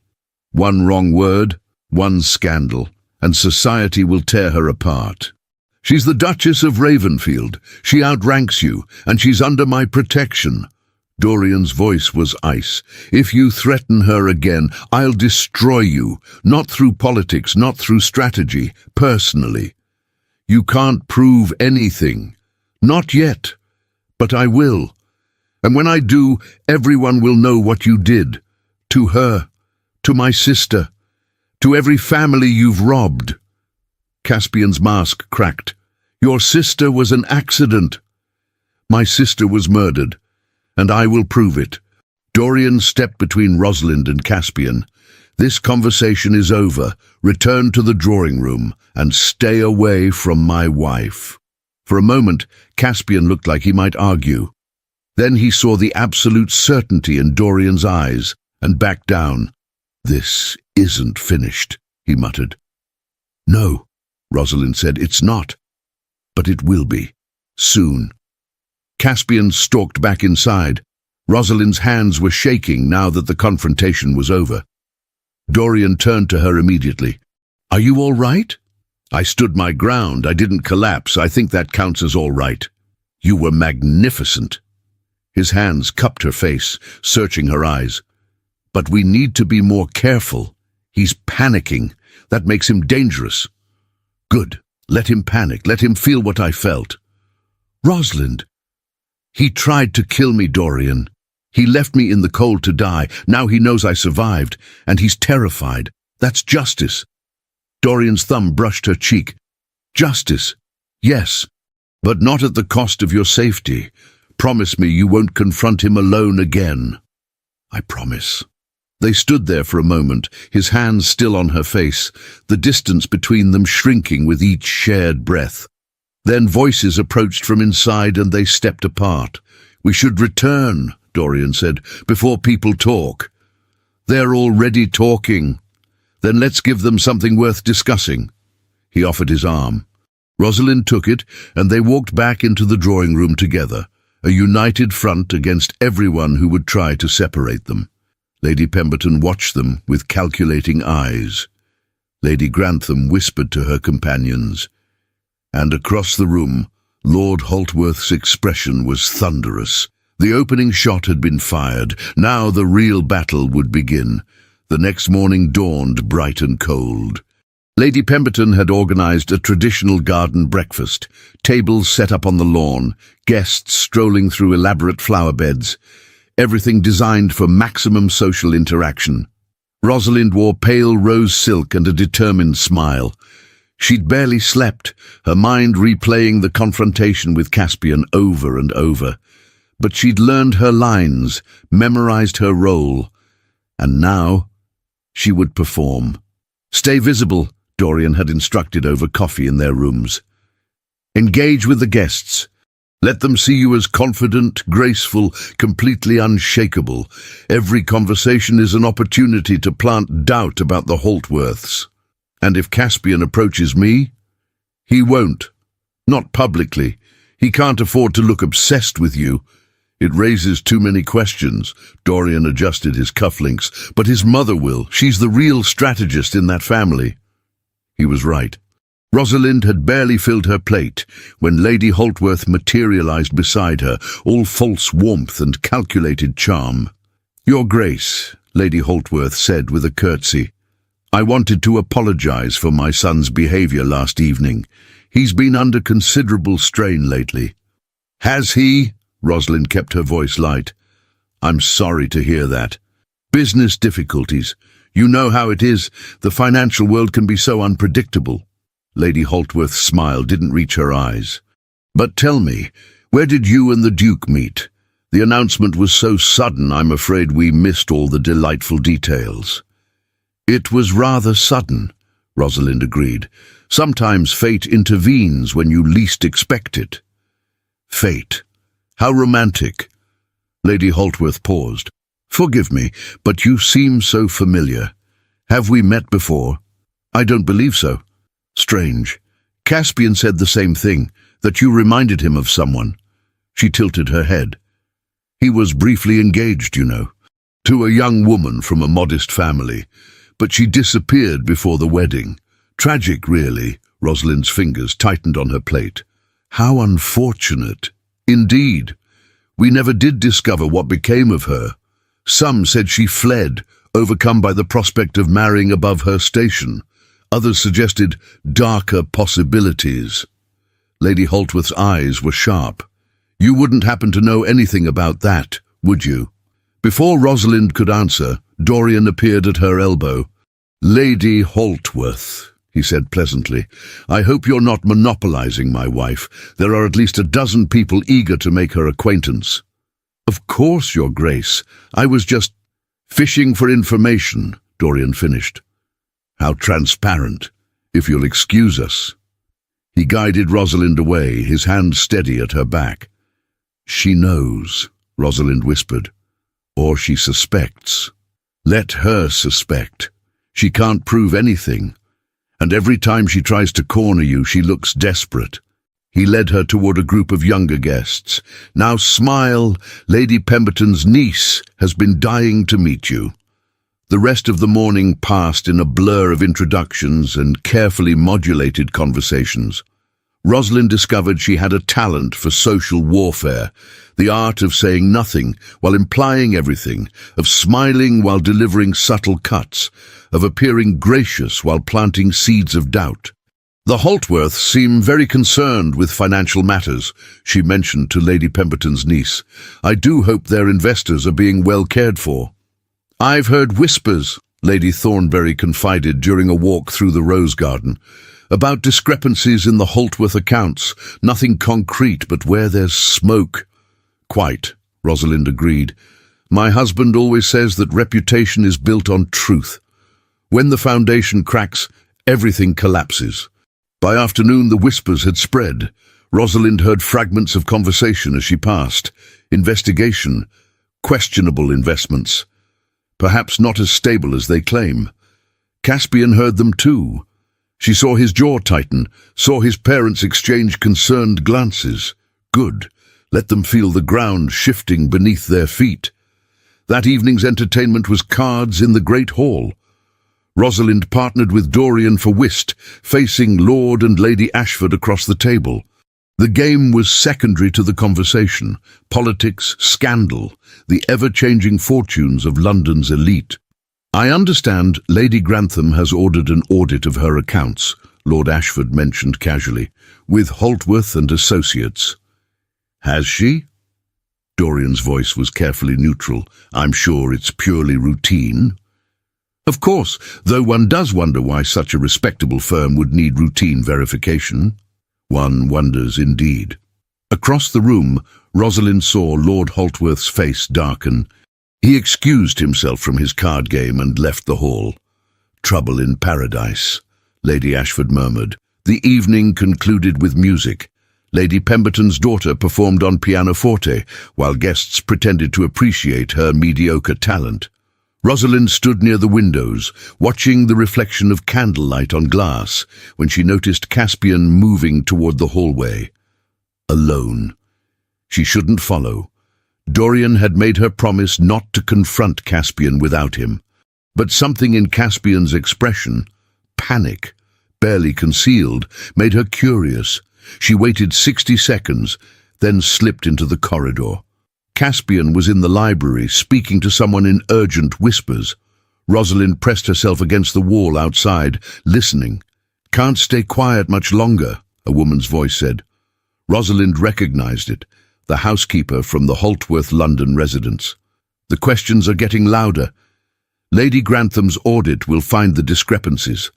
One wrong word, one scandal, and society will tear her apart. She's the Duchess of Ravenfield. She outranks you, and she's under my protection." Dorian's voice was ice. "If you threaten her again, I'll destroy you, not through politics, not through strategy, personally. You can't prove anything. Not yet. But I will. And when I do, everyone will know what you did. To her, to my sister, to every family you've robbed." Caspian's mask cracked. "Your sister was an accident." "My sister was murdered, and I will prove it." Dorian stepped between Rosalind and Caspian. "This conversation is over. Return to the drawing room and stay away from my wife." For a moment, Caspian looked like he might argue. Then he saw the absolute certainty in Dorian's eyes and backed down. "This isn't finished," he muttered. "No," Rosalind said, "it's not. But it will be. Soon." Caspian stalked back inside. Rosalind's hands were shaking now that the confrontation was over. Dorian turned to her immediately. "Are you all right?" "I stood my ground. I didn't collapse. I think that counts as all right." "You were magnificent." His hands cupped her face, searching her eyes. "But we need to be more careful. He's panicking. That makes him dangerous." "Good. Let him panic. Let him feel what I felt." "Rosalind." "He tried to kill me, Dorian. He left me in the cold to die. Now he knows I survived, and he's terrified. That's justice." Dorian's thumb brushed her cheek. "Justice, yes, but not at the cost of your safety. Promise me you won't confront him alone again." "I promise." They stood there for a moment, his hands still on her face, the distance between them shrinking with each shared breath. Then voices approached from inside and they stepped apart. "We should return," Dorian said, "before people talk." "They're already talking." "Then let's give them something worth discussing." He offered his arm. Rosalind took it, and they walked back into the drawing room together, a united front against everyone who would try to separate them. Lady Pemberton watched them with calculating eyes. Lady Grantham whispered to her companions. And across the room, Lord Holtworth's expression was thunderous. The opening shot had been fired. Now the real battle would begin. The next morning dawned bright and cold. Lady Pemberton had organized a traditional garden breakfast, tables set up on the lawn, guests strolling through elaborate flower beds, everything designed for maximum social interaction. Rosalind wore pale rose silk and a determined smile. She'd barely slept, her mind replaying the confrontation with Caspian over and over. But she'd learned her lines, memorized her role, and now she would perform. "Stay visible," Dorian had instructed over coffee in their rooms. "Engage with the guests. Let them see you as confident, graceful, completely unshakable. Every conversation is an opportunity to plant doubt about the Holtworths. And if Caspian approaches me, he won't. Not publicly. He can't afford to look obsessed with you. It raises too many questions." Dorian adjusted his cufflinks. "But his mother will. She's the real strategist in that family." He was right. Rosalind had barely filled her plate when Lady Holtworth materialized beside her, all false warmth and calculated charm. "Your Grace," Lady Holtworth said with a curtsy, "I wanted to apologize for my son's behavior last evening. He's been under considerable strain lately." "Has he?" Rosalind kept her voice light. "I'm sorry to hear that. Business difficulties. You know how it is. The financial world can be so unpredictable." Lady Holtworth's smile didn't reach her eyes. "But tell me, where did you and the Duke meet? The announcement was so sudden, I'm afraid we missed all the delightful details." "It was rather sudden," Rosalind agreed. "Sometimes fate intervenes when you least expect it." "Fate. How romantic." Lady Holtworth paused. "Forgive me, but you seem so familiar. Have we met before?" "I don't believe so." "Strange. Caspian said the same thing, that you reminded him of someone." She tilted her head. "He was briefly engaged, you know, to a young woman from a modest family, but she disappeared before the wedding. Tragic, really." Rosalind's fingers tightened on her plate. "How unfortunate." "Indeed. We never did discover what became of her. Some said she fled, overcome by the prospect of marrying above her station. Others suggested darker possibilities." Lady Holtworth's eyes were sharp. "You wouldn't happen to know anything about that, would you?" Before Rosalind could answer, Dorian appeared at her elbow. "Lady Holtworth," he said pleasantly, "I hope you're not monopolizing my wife. There are at least a dozen people eager to make her acquaintance." Of course, Your Grace. I was just fishing for information, Dorian finished. How transparent, if you'll excuse us. He guided Rosalind away, his hand steady at her back. She knows, Rosalind whispered. Or she suspects. Let her suspect. She can't prove anything. And every time she tries to corner you, she looks desperate. He led her toward a group of younger guests. Now smile, Lady Pemberton's niece has been dying to meet you. The rest of the morning passed in a blur of introductions and carefully modulated conversations. Rosalind discovered she had a talent for social warfare, the art of saying nothing while implying everything, of smiling while delivering subtle cuts, of appearing gracious while planting seeds of doubt. The Holtworths seem very concerned with financial matters, she mentioned to Lady Pemberton's niece. I do hope their investors are being well cared for. I've heard whispers, Lady Thornbury confided during a walk through the rose garden, about discrepancies in the Holtworth accounts, nothing concrete, but where there's smoke. Quite, Rosalind agreed. My husband always says that reputation is built on truth. When the foundation cracks, everything collapses. By afternoon, the whispers had spread. Rosalind heard fragments of conversation as she passed. Investigation, questionable investments. Perhaps not as stable as they claim. Caspian heard them too. She saw his jaw tighten, saw his parents exchange concerned glances. Good. Let them feel the ground shifting beneath their feet. That evening's entertainment was cards in the Great Hall. Rosalind partnered with Dorian for whist, facing Lord and Lady Ashford across the table. The game was secondary to the conversation. Politics, scandal, the ever-changing fortunes of London's elite. I understand Lady Grantham has ordered an audit of her accounts, Lord Ashford mentioned casually, with Holtworth and Associates. Has she? Dorian's voice was carefully neutral. I'm sure it's purely routine. Of course, though one does wonder why such a respectable firm would need routine verification. One wonders indeed. Across the room, Rosalind saw Lord Holtworth's face darken. He excused himself from his card game and left the hall. Trouble in paradise, Lady Ashford murmured. The evening concluded with music. Lady Pemberton's daughter performed on pianoforte, while guests pretended to appreciate her mediocre talent. Rosalind stood near the windows, watching the reflection of candlelight on glass, when she noticed Caspian moving toward the hallway. Alone. She shouldn't follow. Dorian had made her promise not to confront Caspian without him. But something in Caspian's expression, panic, barely concealed, made her curious. She waited 60 seconds, then slipped into the corridor. Caspian was in the library, speaking to someone in urgent whispers. Rosalind pressed herself against the wall outside, listening. Can't stay quiet much longer, a woman's voice said. Rosalind recognized it, the housekeeper from the Holtworth London residence. The questions are getting louder. Lady Grantham's audit will find the discrepancies.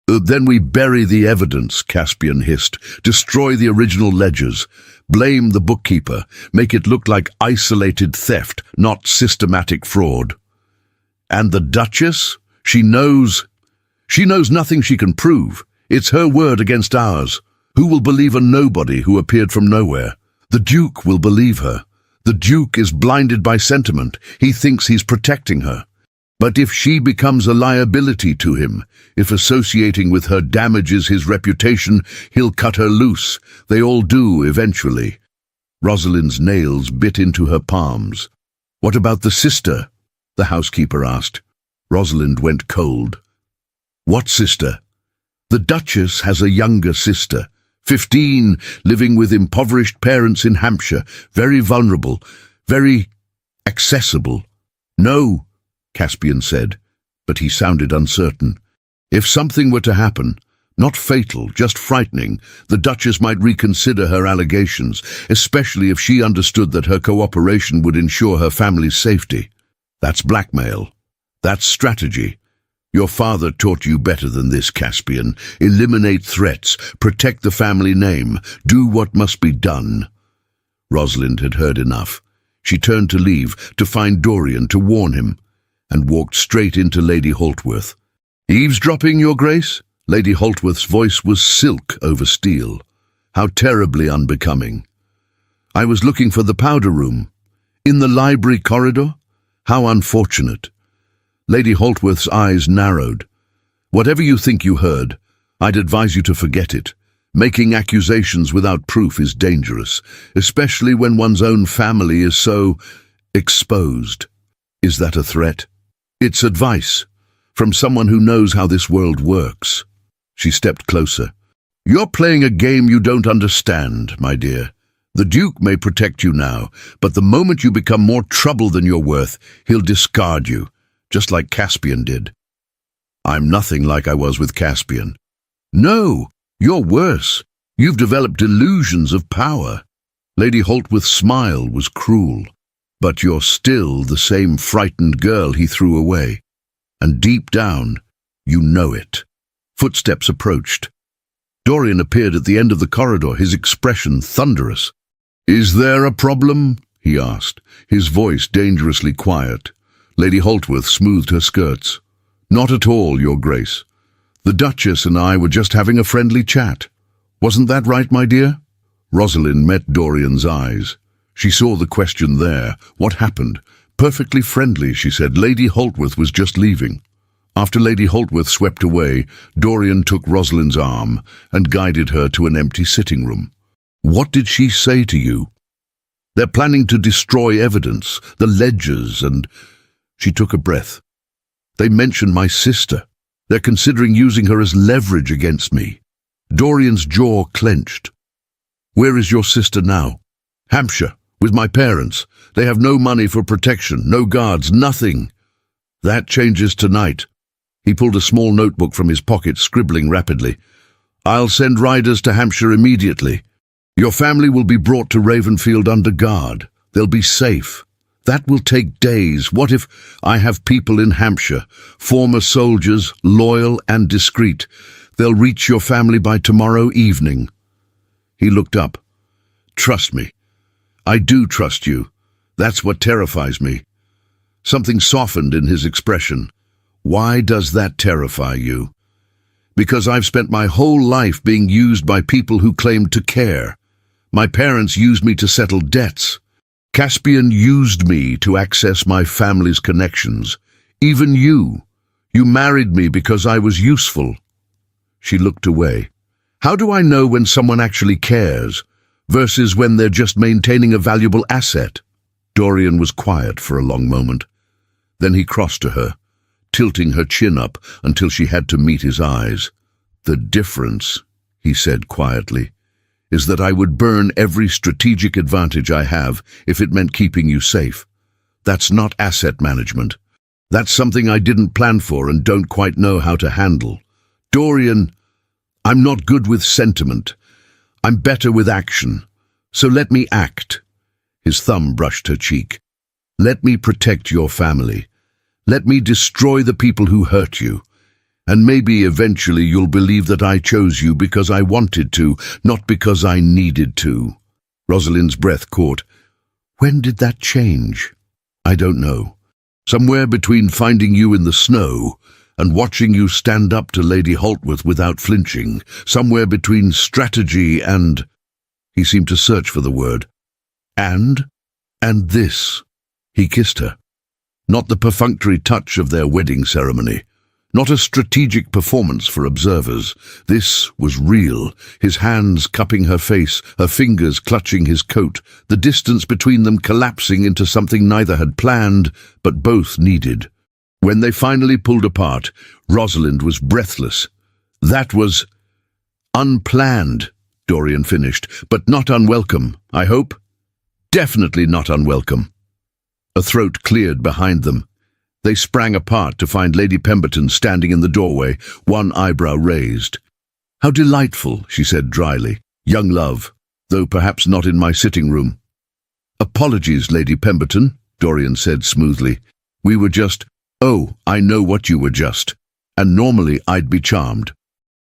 Then we bury the evidence, Caspian hissed. Destroy the original ledgers. Blame the bookkeeper. Make it look like isolated theft, not systematic fraud. And the Duchess? She knows nothing she can prove. It's her word against ours. Who will believe a nobody who appeared from nowhere? The Duke will believe her. The Duke is blinded by sentiment. He thinks he's protecting her. But if she becomes a liability to him, if associating with her damages his reputation, he'll cut her loose. They all do eventually. Rosalind's nails bit into her palms. What about the sister? The housekeeper asked. Rosalind went cold. What sister? The Duchess has a younger sister. 15, living with impoverished parents in Hampshire, very vulnerable, very accessible. No, Caspian said, but he sounded uncertain. If something were to happen, not fatal, just frightening, the Duchess might reconsider her allegations, especially if she understood that her cooperation would ensure her family's safety. That's blackmail. That's strategy. Your father taught you better than this, Caspian. Eliminate threats, protect the family name, do what must be done. Rosalind had heard enough. She turned to leave, to find Dorian, to warn him, and walked straight into Lady Holtworth. "Eavesdropping, Your Grace?" Lady Holtworth's voice was silk over steel. How terribly unbecoming. "I was looking for the powder room. In the library corridor? How unfortunate." Lady Holtworth's eyes narrowed. "Whatever you think you heard, I'd advise you to forget it. Making accusations without proof is dangerous, especially when one's own family is so exposed." "Is that a threat?" "It's advice, from someone who knows how this world works." She stepped closer. "You're playing a game you don't understand, my dear. The Duke may protect you now, but the moment you become more trouble than you're worth, he'll discard you, just like Caspian did." "I'm nothing like I was with Caspian." "No, you're worse. You've developed delusions of power." Lady Holtworth's smile was cruel. "But you're still the same frightened girl he threw away. And deep down, you know it." Footsteps approached. Dorian appeared at the end of the corridor, his expression thunderous. "Is there a problem?" he asked, his voice dangerously quiet. Lady Holtworth smoothed her skirts. "Not at all, Your Grace. The Duchess and I were just having a friendly chat. Wasn't that right, my dear?" Rosalind met Dorian's eyes. She saw the question there. What happened? "Perfectly friendly," she said. "Lady Holtworth was just leaving." After Lady Holtworth swept away, Dorian took Rosalind's arm and guided her to an empty sitting room. "What did she say to you?" "They're planning to destroy evidence, the ledgers, and—" She took a breath. "They mentioned my sister. They're considering using her as leverage against me." Dorian's jaw clenched. "Where is your sister now?" "Hampshire, with my parents. They have no money for protection, no guards, nothing." "That changes tonight." He pulled a small notebook from his pocket, scribbling rapidly. "I'll send riders to Hampshire immediately. Your family will be brought to Ravenfield under guard. They'll be safe. That will take days. What if I have people in Hampshire, former soldiers, loyal and discreet? They'll reach your family by tomorrow evening." He looked up. "Trust me. I do trust you. That's what terrifies me." Something softened in his expression. "Why does that terrify you?" "Because I've spent my whole life being used by people who claimed to care. My parents used me to settle debts. Caspian used me to access my family's connections. Even you. You married me because I was useful." She looked away. "How do I know when someone actually cares versus when they're just maintaining a valuable asset?" Dorian was quiet for a long moment. Then he crossed to her, tilting her chin up until she had to meet his eyes. "The difference," he said quietly, "is that I would burn every strategic advantage I have if it meant keeping you safe. That's not asset management. That's something I didn't plan for and don't quite know how to handle. Dorian, I'm not good with sentiment. I'm better with action. So let me act." His thumb brushed her cheek. "Let me protect your family. Let me destroy the people who hurt you. And maybe eventually you'll believe that I chose you because I wanted to, not because I needed to." Rosalind's breath caught. "When did that change?" "I don't know. Somewhere between finding you in the snow and watching you stand up to Lady Holtworth without flinching. Somewhere between strategy and—" He seemed to search for the word. And this." He kissed her. Not the perfunctory touch of their wedding ceremony. Not a strategic performance for observers. This was real, his hands cupping her face, her fingers clutching his coat, the distance between them collapsing into something neither had planned, but both needed. When they finally pulled apart, Rosalind was breathless. "That was unplanned," Dorian finished, "but not unwelcome, I hope?" "Definitely not unwelcome." A throat cleared behind them. They sprang apart to find Lady Pemberton standing in the doorway, one eyebrow raised. "How delightful," she said dryly. "Young love, though perhaps not in my sitting room." "Apologies, Lady Pemberton," Dorian said smoothly. "We were just—" "Oh, I know what you were just. And normally I'd be charmed.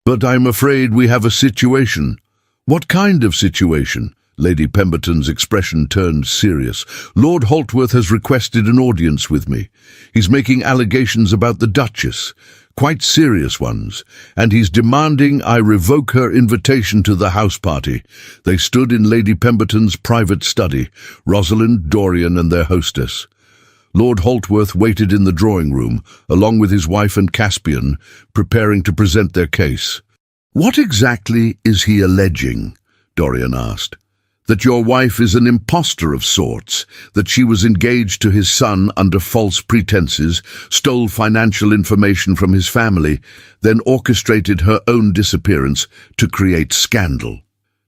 But I'm afraid we have a situation." "What kind of situation?" Lady Pemberton's expression turned serious. "Lord Holtworth has requested an audience with me. He's making allegations about the Duchess, quite serious ones, and he's demanding I revoke her invitation to the house party." They stood in Lady Pemberton's private study, Rosalind, Dorian, and their hostess. Lord Holtworth waited in the drawing room, along with his wife and Caspian, preparing to present their case. "What exactly is he alleging?" Dorian asked. "That your wife is an impostor of sorts, that she was engaged to his son under false pretenses, stole financial information from his family, then orchestrated her own disappearance to create scandal."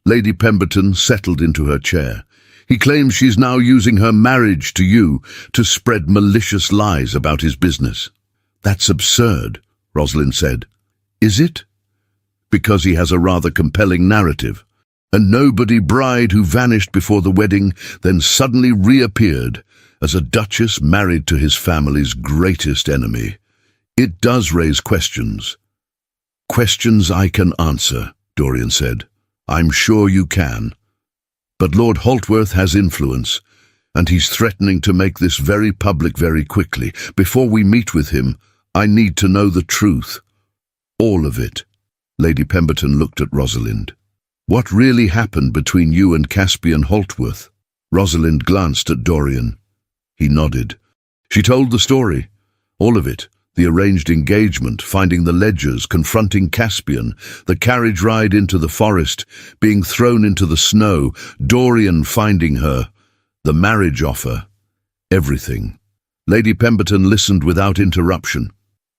Lady Pemberton settled into her chair. "He claims she's now using her marriage to you to spread malicious lies about his business." "That's absurd," Rosalind said. "Is it?" "Because he has a rather compelling narrative. A nobody bride who vanished before the wedding, then suddenly reappeared as a duchess married to his family's greatest enemy. It does raise questions." "Questions I can answer," Dorian said. "I'm sure you can. But Lord Holtworth has influence, and he's threatening to make this very public very quickly. Before we meet with him, I need to know the truth. All of it." Lady Pemberton looked at Rosalind. "What really happened between you and Caspian Holtworth?" Rosalind glanced at Dorian. He nodded. "She told the story. All of it. The arranged engagement, finding the ledgers, confronting Caspian, the carriage ride into the forest, being thrown into the snow, Dorian finding her, the marriage offer. Everything." Lady Pemberton listened without interruption.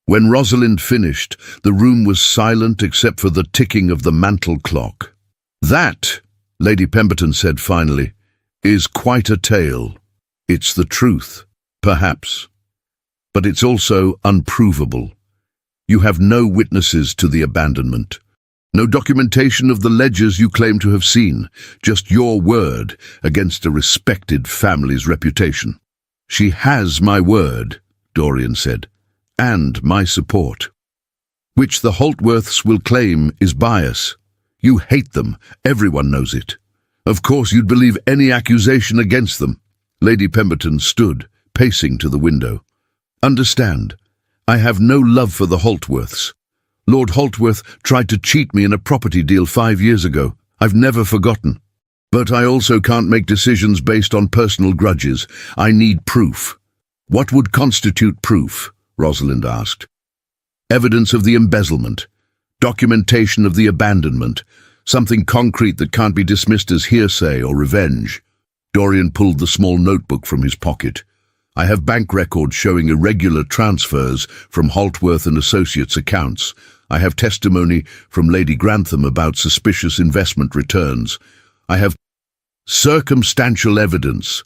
When Rosalind finished, the room was silent except for the ticking of the mantel clock. "That," Lady Pemberton said finally, "is quite a tale. It's the truth, perhaps. But it's also unprovable. You have no witnesses to the abandonment. No documentation of the ledgers you claim to have seen, just your word against a respected family's reputation." "She has my word," Dorian said, "and my support, which the Holtworths will claim is bias. You hate them, everyone knows it. Of course you'd believe any accusation against them." Lady Pemberton stood, pacing to the window. "Understand, I have no love for the Holtworths. Lord Holtworth tried to cheat me in a property deal 5 years ago. I've never forgotten. But I also can't make decisions based on personal grudges. I need proof." "What would constitute proof?" Rosalind asked. "Evidence of the embezzlement, documentation of the abandonment, something concrete that can't be dismissed as hearsay or revenge." Dorian pulled the small notebook from his pocket. "I have bank records showing irregular transfers from Holtworth and Associates accounts. I have testimony from Lady Grantham about suspicious investment returns. I have circumstantial evidence,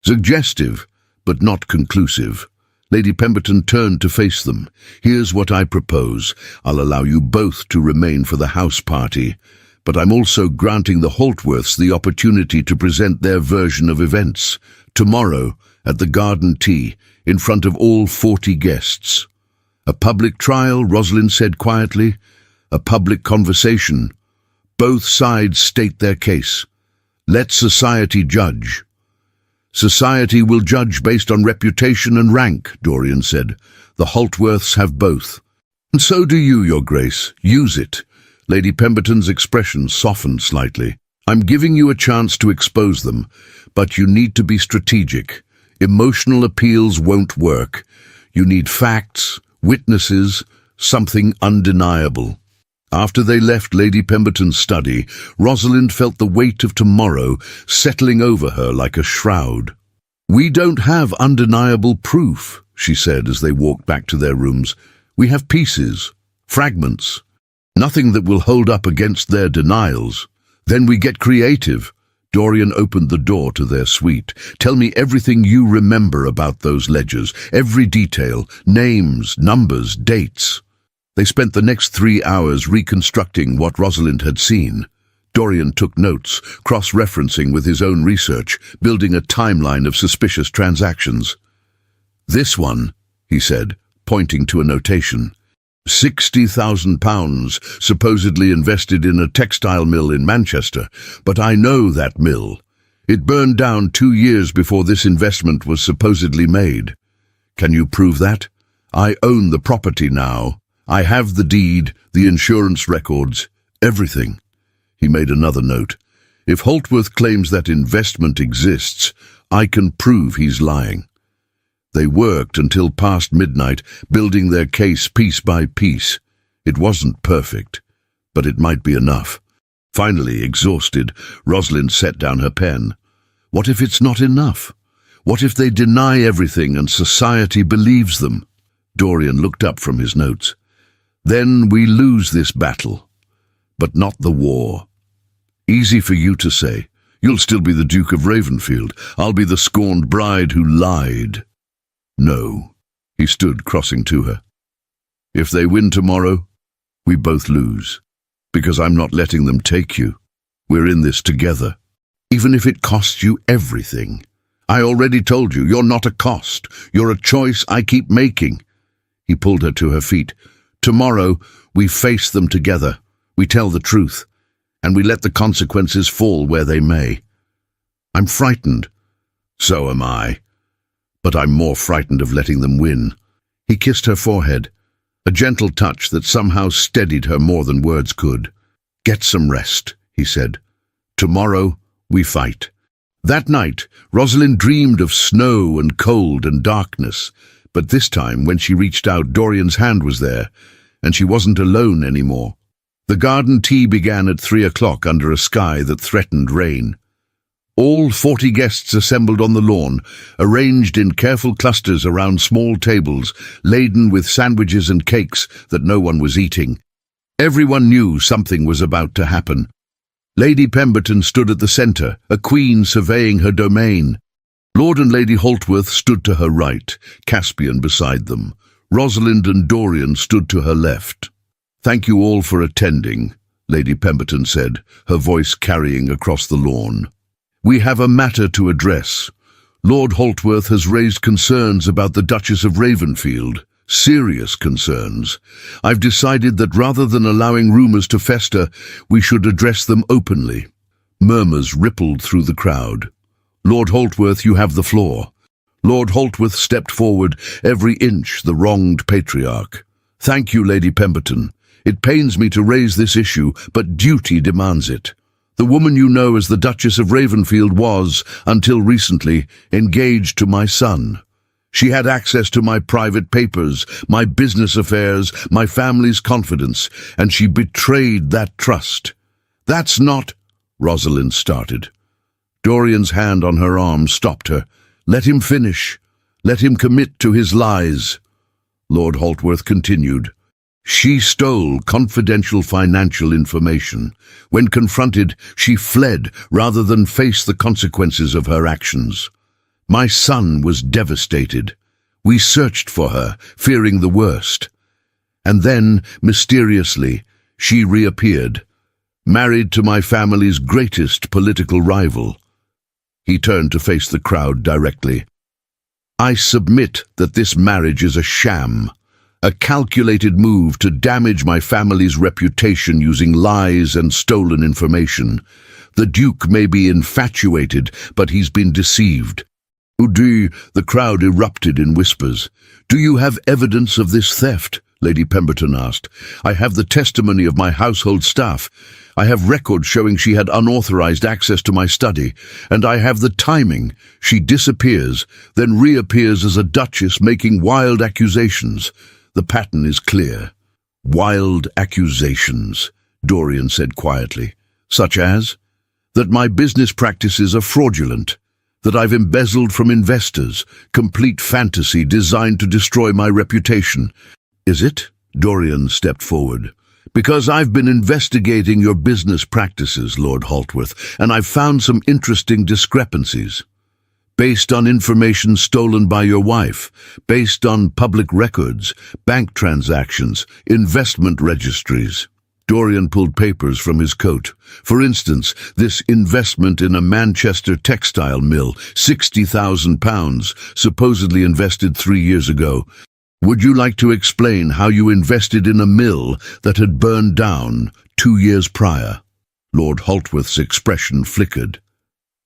suggestive but not conclusive." Lady Pemberton turned to face them. "Here's what I propose. I'll allow you both to remain for the house party, but I'm also granting the Holtworths the opportunity to present their version of events, tomorrow at the garden tea, in front of all 40 guests. A public trial," Rosalind said quietly. "A public conversation. Both sides state their case. Let society judge." "Society will judge based on reputation and rank," Dorian said. "The Holtworths have both. And so do you, Your Grace. Use it." Lady Pemberton's expression softened slightly. "I'm giving you a chance to expose them, but you need to be strategic. Emotional appeals won't work. You need facts, witnesses, something undeniable." After they left Lady Pemberton's study, Rosalind felt the weight of tomorrow settling over her like a shroud. "We don't have undeniable proof," she said as they walked back to their rooms. "We have pieces, fragments, nothing that will hold up against their denials. Then we get creative." Dorian opened the door to their suite. "Tell me everything you remember about those ledgers, every detail, names, numbers, dates." They spent the next 3 hours reconstructing what Rosalind had seen. Dorian took notes, cross-referencing with his own research, building a timeline of suspicious transactions. "This one," he said, pointing to a notation. £60,000 supposedly invested in a textile mill in Manchester, but I know that mill. It burned down 2 years before this investment was supposedly made. Can you prove that? I own the property now. I have the deed, the insurance records, everything. He made another note. If Holtworth claims that investment exists, I can prove he's lying. They worked until past midnight, building their case piece by piece. It wasn't perfect, but it might be enough. Finally, exhausted, Rosalind set down her pen. What if it's not enough? What if they deny everything and society believes them? Dorian looked up from his notes. Then we lose this battle, but not the war. Easy for you to say. You'll still be the Duke of Ravenfield. I'll be the scorned bride who lied. No. He stood, crossing to her. If they win tomorrow, we both lose. Because I'm not letting them take you. We're in this together. Even if it costs you everything. I already told you, you're not a cost. You're a choice I keep making. He pulled her to her feet. Tomorrow, we face them together. We tell the truth. And we let the consequences fall where they may. I'm frightened. So am I. But I'm more frightened of letting them win. He kissed her forehead, a gentle touch that somehow steadied her more than words could. Get some rest, he said. Tomorrow, we fight. That night, Rosalind dreamed of snow and cold and darkness, but this time, when she reached out, Dorian's hand was there, and she wasn't alone anymore. The garden tea began at 3 o'clock under a sky that threatened rain. All 40 guests assembled on the lawn, arranged in careful clusters around small tables, laden with sandwiches and cakes that no one was eating. Everyone knew something was about to happen. Lady Pemberton stood at the centre, a queen surveying her domain. Lord and Lady Holtworth stood to her right, Caspian beside them. Rosalind and Dorian stood to her left. "Thank you all for attending," Lady Pemberton said, her voice carrying across the lawn. "We have a matter to address. Lord Holtworth has raised concerns about the Duchess of Ravenfield, serious concerns. I've decided that rather than allowing rumours to fester, we should address them openly." Murmurs rippled through the crowd. "Lord Holtworth, you have the floor." Lord Holtworth stepped forward, every inch the wronged patriarch. "Thank you, Lady Pemberton. It pains me to raise this issue, but duty demands it. The woman you know as the Duchess of Ravenfield was, until recently, engaged to my son. She had access to my private papers, my business affairs, my family's confidence, and she betrayed that trust. That's not—" Rosalind started. Dorian's hand on her arm stopped her. "Let him finish. Let him commit to his lies." Lord Holtworth continued. "She stole confidential financial information. When confronted, she fled rather than face the consequences of her actions. My son was devastated. We searched for her, fearing the worst. And then, mysteriously, she reappeared, married to my family's greatest political rival." He turned to face the crowd directly. "I submit that this marriage is a sham. A calculated move to damage my family's reputation using lies and stolen information. The Duke may be infatuated, but he's been deceived." The crowd erupted in whispers. "Do you have evidence of this theft?" Lady Pemberton asked. "I have the testimony of my household staff. I have records showing she had unauthorized access to my study, and I have the timing. She disappears, then reappears as a duchess making wild accusations. The pattern is clear." "Wild accusations," Dorian said quietly. "Such as?" "That my business practices are fraudulent. That I've embezzled from investors. Complete fantasy designed to destroy my reputation." "Is it?" Dorian stepped forward. "Because I've been investigating your business practices, Lord Holtworth, and I've found some interesting discrepancies. Based on information stolen by your wife, based on public records, bank transactions, investment registries." Dorian pulled papers from his coat. "For instance, this investment in a Manchester textile mill, £60,000, supposedly invested 3 years ago. Would you like to explain how you invested in a mill that had burned down 2 years prior? Lord Holtworth's expression flickered.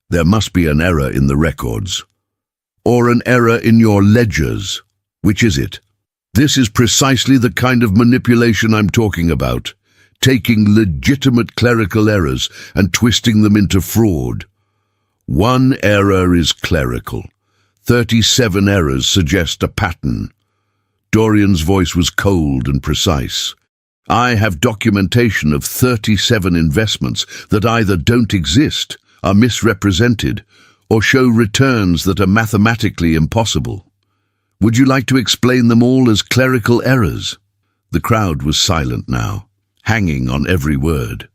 There must be an error in the records. Or an error in your ledgers. Which is it? This is precisely the kind of manipulation I'm talking about. Taking legitimate clerical errors and twisting them into fraud. One error is clerical. 37 errors suggest a pattern. Dorian's voice was cold and precise. I have documentation of 37 investments that either don't exist, are misrepresented, or show returns that are mathematically impossible. Would you like to explain them all as clerical errors? The crowd was silent now, hanging on every word.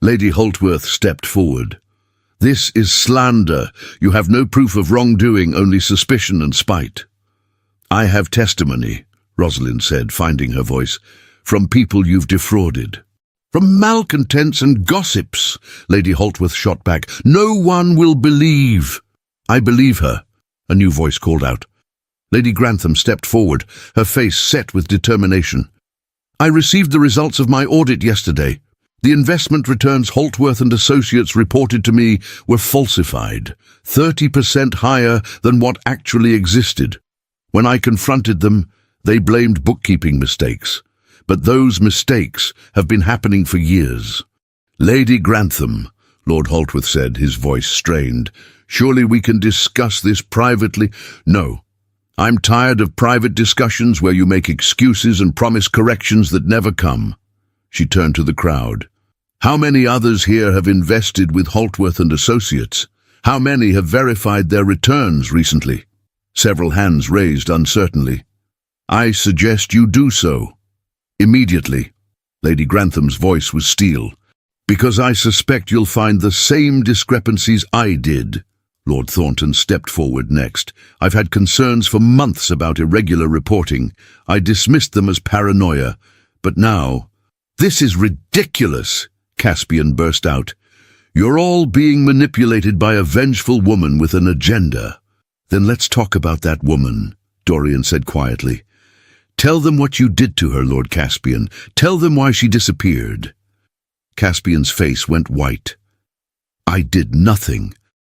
Lady Holtworth stepped forward. This is slander. You have no proof of wrongdoing, only suspicion and spite. I have testimony, Rosalind said, finding her voice, from people you've defrauded. From malcontents and gossips, Lady Holtworth shot back. No one will believe. I believe her, a new voice called out. Lady Grantham stepped forward, her face set with determination. I received the results of my audit yesterday. The investment returns Holtworth and Associates reported to me were falsified, 30% higher than what actually existed. When I confronted them, they blamed bookkeeping mistakes. But those mistakes have been happening for years. Lady Grantham, Lord Holtworth said, his voice strained, surely we can discuss this privately. No. I'm tired of private discussions where you make excuses and promise corrections that never come. She turned to the crowd. How many others here have invested with Holtworth and Associates? How many have verified their returns recently? Several hands raised uncertainly. I suggest you do so. Immediately. Lady Grantham's voice was steel. Because I suspect you'll find the same discrepancies I did. Lord Thornton stepped forward next. I've had concerns for months about irregular reporting. I dismissed them as paranoia. But now, this is ridiculous, Caspian burst out. You're all being manipulated by a vengeful woman with an agenda. Then let's talk about that woman, Dorian said quietly. Tell them what you did to her, Lord Caspian. Tell them why she disappeared. Caspian's face went white. I did nothing.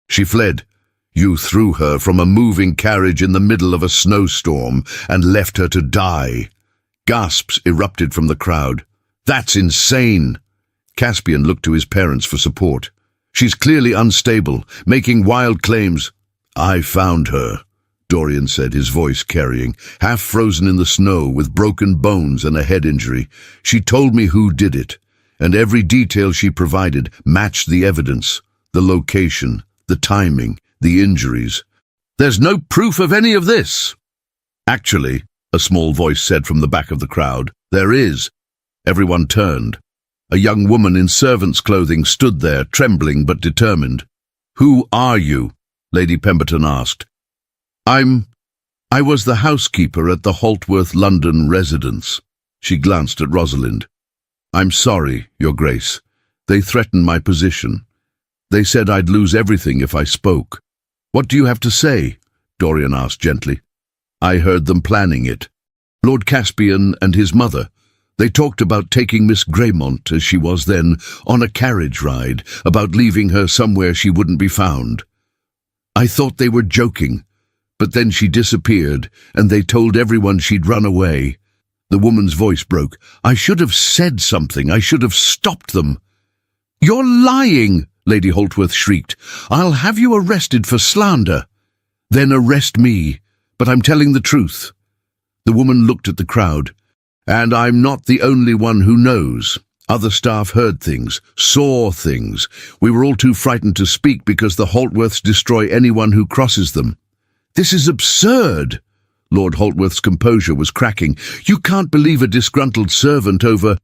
She fled. You threw her from a moving carriage in the middle of a snowstorm and left her to die. Gasps erupted from the crowd. That's insane. Caspian looked to his parents for support. She's clearly unstable, making wild claims. I found her, Dorian said, his voice carrying, half frozen in the snow with broken bones and a head injury. She told me who did it, and every detail she provided matched the evidence, the location, the timing, the injuries. There's no proof of any of this. Actually, a small voice said from the back of the crowd, there is. Everyone turned. A young woman in servant's clothing stood there, trembling but determined. Who are you? Lady Pemberton asked. I was the housekeeper at the Holtworth London residence. She glanced at Rosalind. I'm sorry, Your Grace. They threatened my position. They said I'd lose everything if I spoke. What do you have to say? Dorian asked gently. I heard them planning it. Lord Caspian and his mother. They talked about taking Miss Greymont, as she was then, on a carriage ride, about leaving her somewhere she wouldn't be found. I thought they were joking, but then she disappeared, and they told everyone she'd run away. The woman's voice broke. I should have said something. I should have stopped them. You're lying, Lady Holtworth shrieked. I'll have you arrested for slander. Then arrest me, but I'm telling the truth. The woman looked at the crowd. And I'm not the only one who knows. Other staff heard things, saw things. We were all too frightened to speak because the Holtworths destroy anyone who crosses them. This is absurd. Lord Holtworth's composure was cracking. You can't believe a disgruntled servant over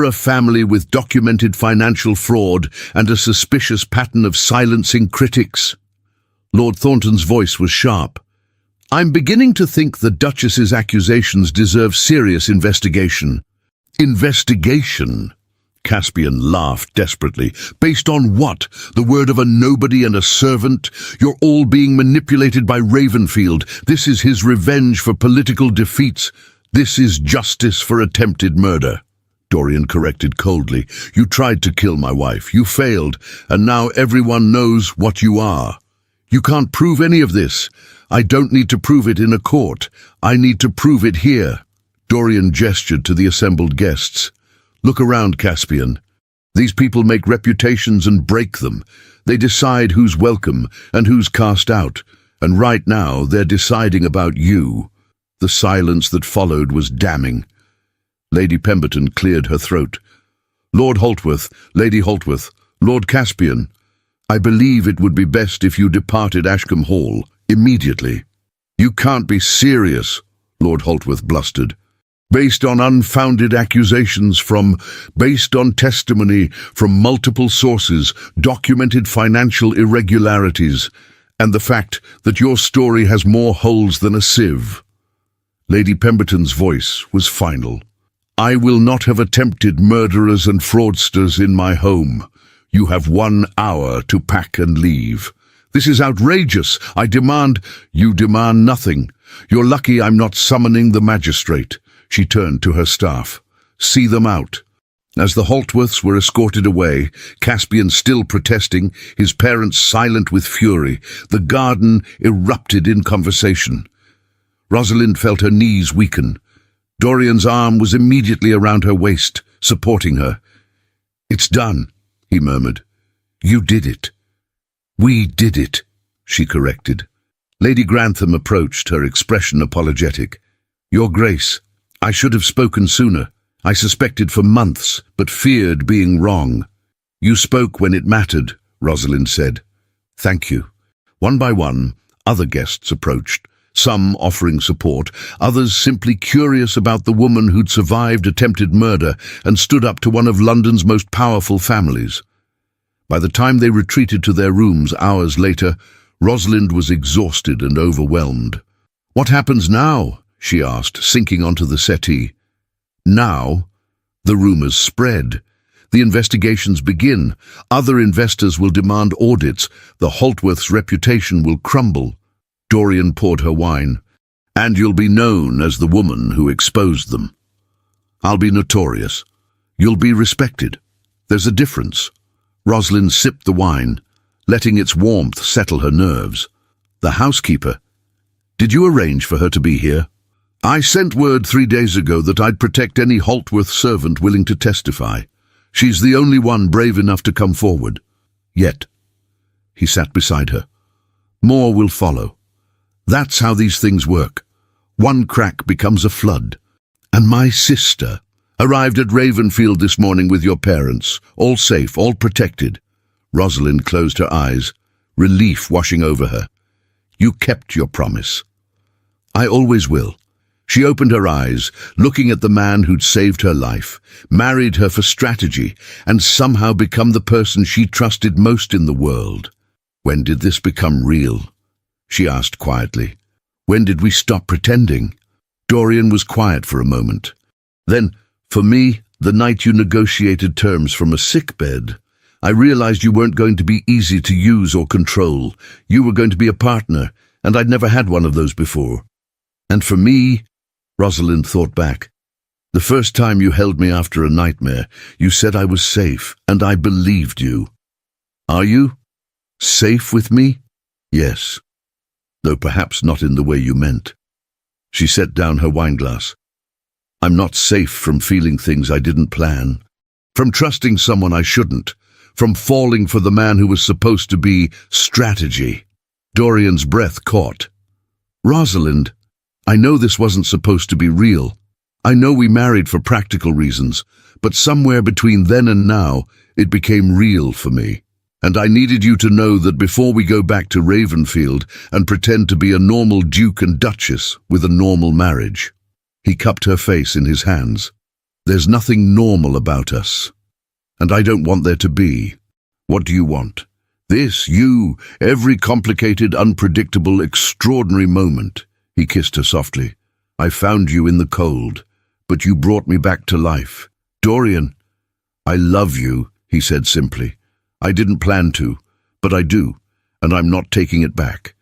a family with documented financial fraud and a suspicious pattern of silencing critics. Lord Thornton's voice was sharp. I'm beginning to think the Duchess's accusations deserve serious investigation. Investigation? Caspian laughed desperately. Based on what? The word of a nobody and a servant? You're all being manipulated by Ravenfield. This is his revenge for political defeats. This is justice for attempted murder. Dorian corrected coldly. You tried to kill my wife. You failed, and now everyone knows what you are. You can't prove any of this. I don't need to prove it in a court. I need to prove it here. Dorian gestured to the assembled guests. Look around, Caspian. These people make reputations and break them. They decide who's welcome and who's cast out. And right now, they're deciding about you. The silence that followed was damning. Lady Pemberton cleared her throat. Lord Holtworth, Lady Holtworth, Lord Caspian, I believe it would be best if you departed Ashcombe Hall immediately. You can't be serious, Lord Holtworth blustered. Based on unfounded accusations based on testimony from multiple sources, documented financial irregularities, and the fact that your story has more holes than a sieve. Lady Pemberton's voice was final. I will not have attempted murderers and fraudsters in my home. You have 1 hour to pack and leave. This is outrageous. You demand nothing. You're lucky I'm not summoning the magistrate. She turned to her staff. See them out. As the Holtworths were escorted away, Caspian still protesting, his parents silent with fury, the garden erupted in conversation. Rosalind felt her knees weaken. Dorian's arm was immediately around her waist, supporting her. It's done, he murmured. You did it. We did it, she corrected. Lady Grantham approached, her expression apologetic. Your Grace, I should have spoken sooner. I suspected for months, but feared being wrong. You spoke when it mattered, Rosalind said. Thank you. One by one, other guests approached, some offering support, others simply curious about the woman who'd survived attempted murder and stood up to one of London's most powerful families. By the time they retreated to their rooms hours later, Rosalind was exhausted and overwhelmed. What happens now? She asked, sinking onto the settee. Now, the rumors spread. The investigations begin. Other investors will demand audits. The Holtworths' reputation will crumble. Dorian poured her wine. And you'll be known as the woman who exposed them. I'll be notorious. You'll be respected. There's a difference. Rosalind sipped the wine, letting its warmth settle her nerves. The housekeeper. Did you arrange for her to be here? I sent word 3 days ago that I'd protect any Holtworth servant willing to testify. She's the only one brave enough to come forward. Yet. He sat beside her. More will follow. That's how these things work. One crack becomes a flood. And my sister arrived at Ravenfield this morning with your parents, all safe, all protected. Rosalind closed her eyes, relief washing over her. You kept your promise. I always will. She opened her eyes, looking at the man who'd saved her life, married her for strategy, and somehow become the person she trusted most in the world. When did this become real? She asked quietly. When did we stop pretending? Dorian was quiet for a moment. Then, for me, the night you negotiated terms from a sickbed, I realized you weren't going to be easy to use or control. You were going to be a partner, and I'd never had one of those before. And for me, Rosalind thought back. The first time you held me after a nightmare, you said I was safe, and I believed you. Are you? Safe with me? Yes. Though perhaps not in the way you meant. She set down her wineglass. I'm not safe from feeling things I didn't plan, from trusting someone I shouldn't, from falling for the man who was supposed to be strategy. Dorian's breath caught. Rosalind, I know this wasn't supposed to be real. I know we married for practical reasons, but somewhere between then and now, it became real for me. And I needed you to know that before we go back to Ravenfield and pretend to be a normal duke and duchess with a normal marriage. He cupped her face in his hands. There's nothing normal about us. And I don't want there to be. What do you want? This, you, every complicated, unpredictable, extraordinary moment. He kissed her softly. I found you in the cold, but you brought me back to life. Dorian, "I love you," he said simply. "I didn't plan to, but I do, and I'm not taking it back."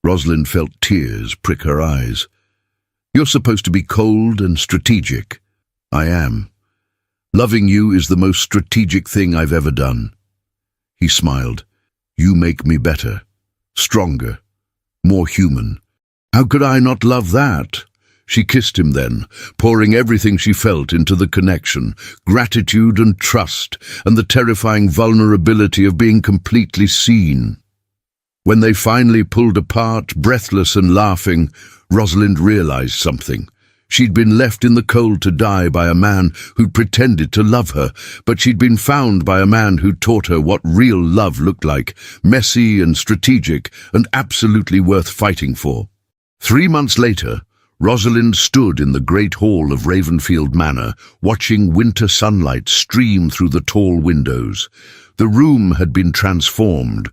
Rosalind felt tears prick her eyes. "You're supposed to be cold and strategic." "I am. Loving you is the most strategic thing I've ever done." He smiled. "You make me better, stronger, more human." "How could I not love that?" She kissed him then, pouring everything she felt into the connection, gratitude and trust, and the terrifying vulnerability of being completely seen. When they finally pulled apart, breathless and laughing, Rosalind realized something. She'd been left in the cold to die by a man who'd pretended to love her, but she'd been found by a man who taught her what real love looked like, messy and strategic, and absolutely worth fighting for. 3 months later, Rosalind stood in the great hall of Ravenfield Manor, watching winter sunlight stream through the tall windows. The room had been transformed.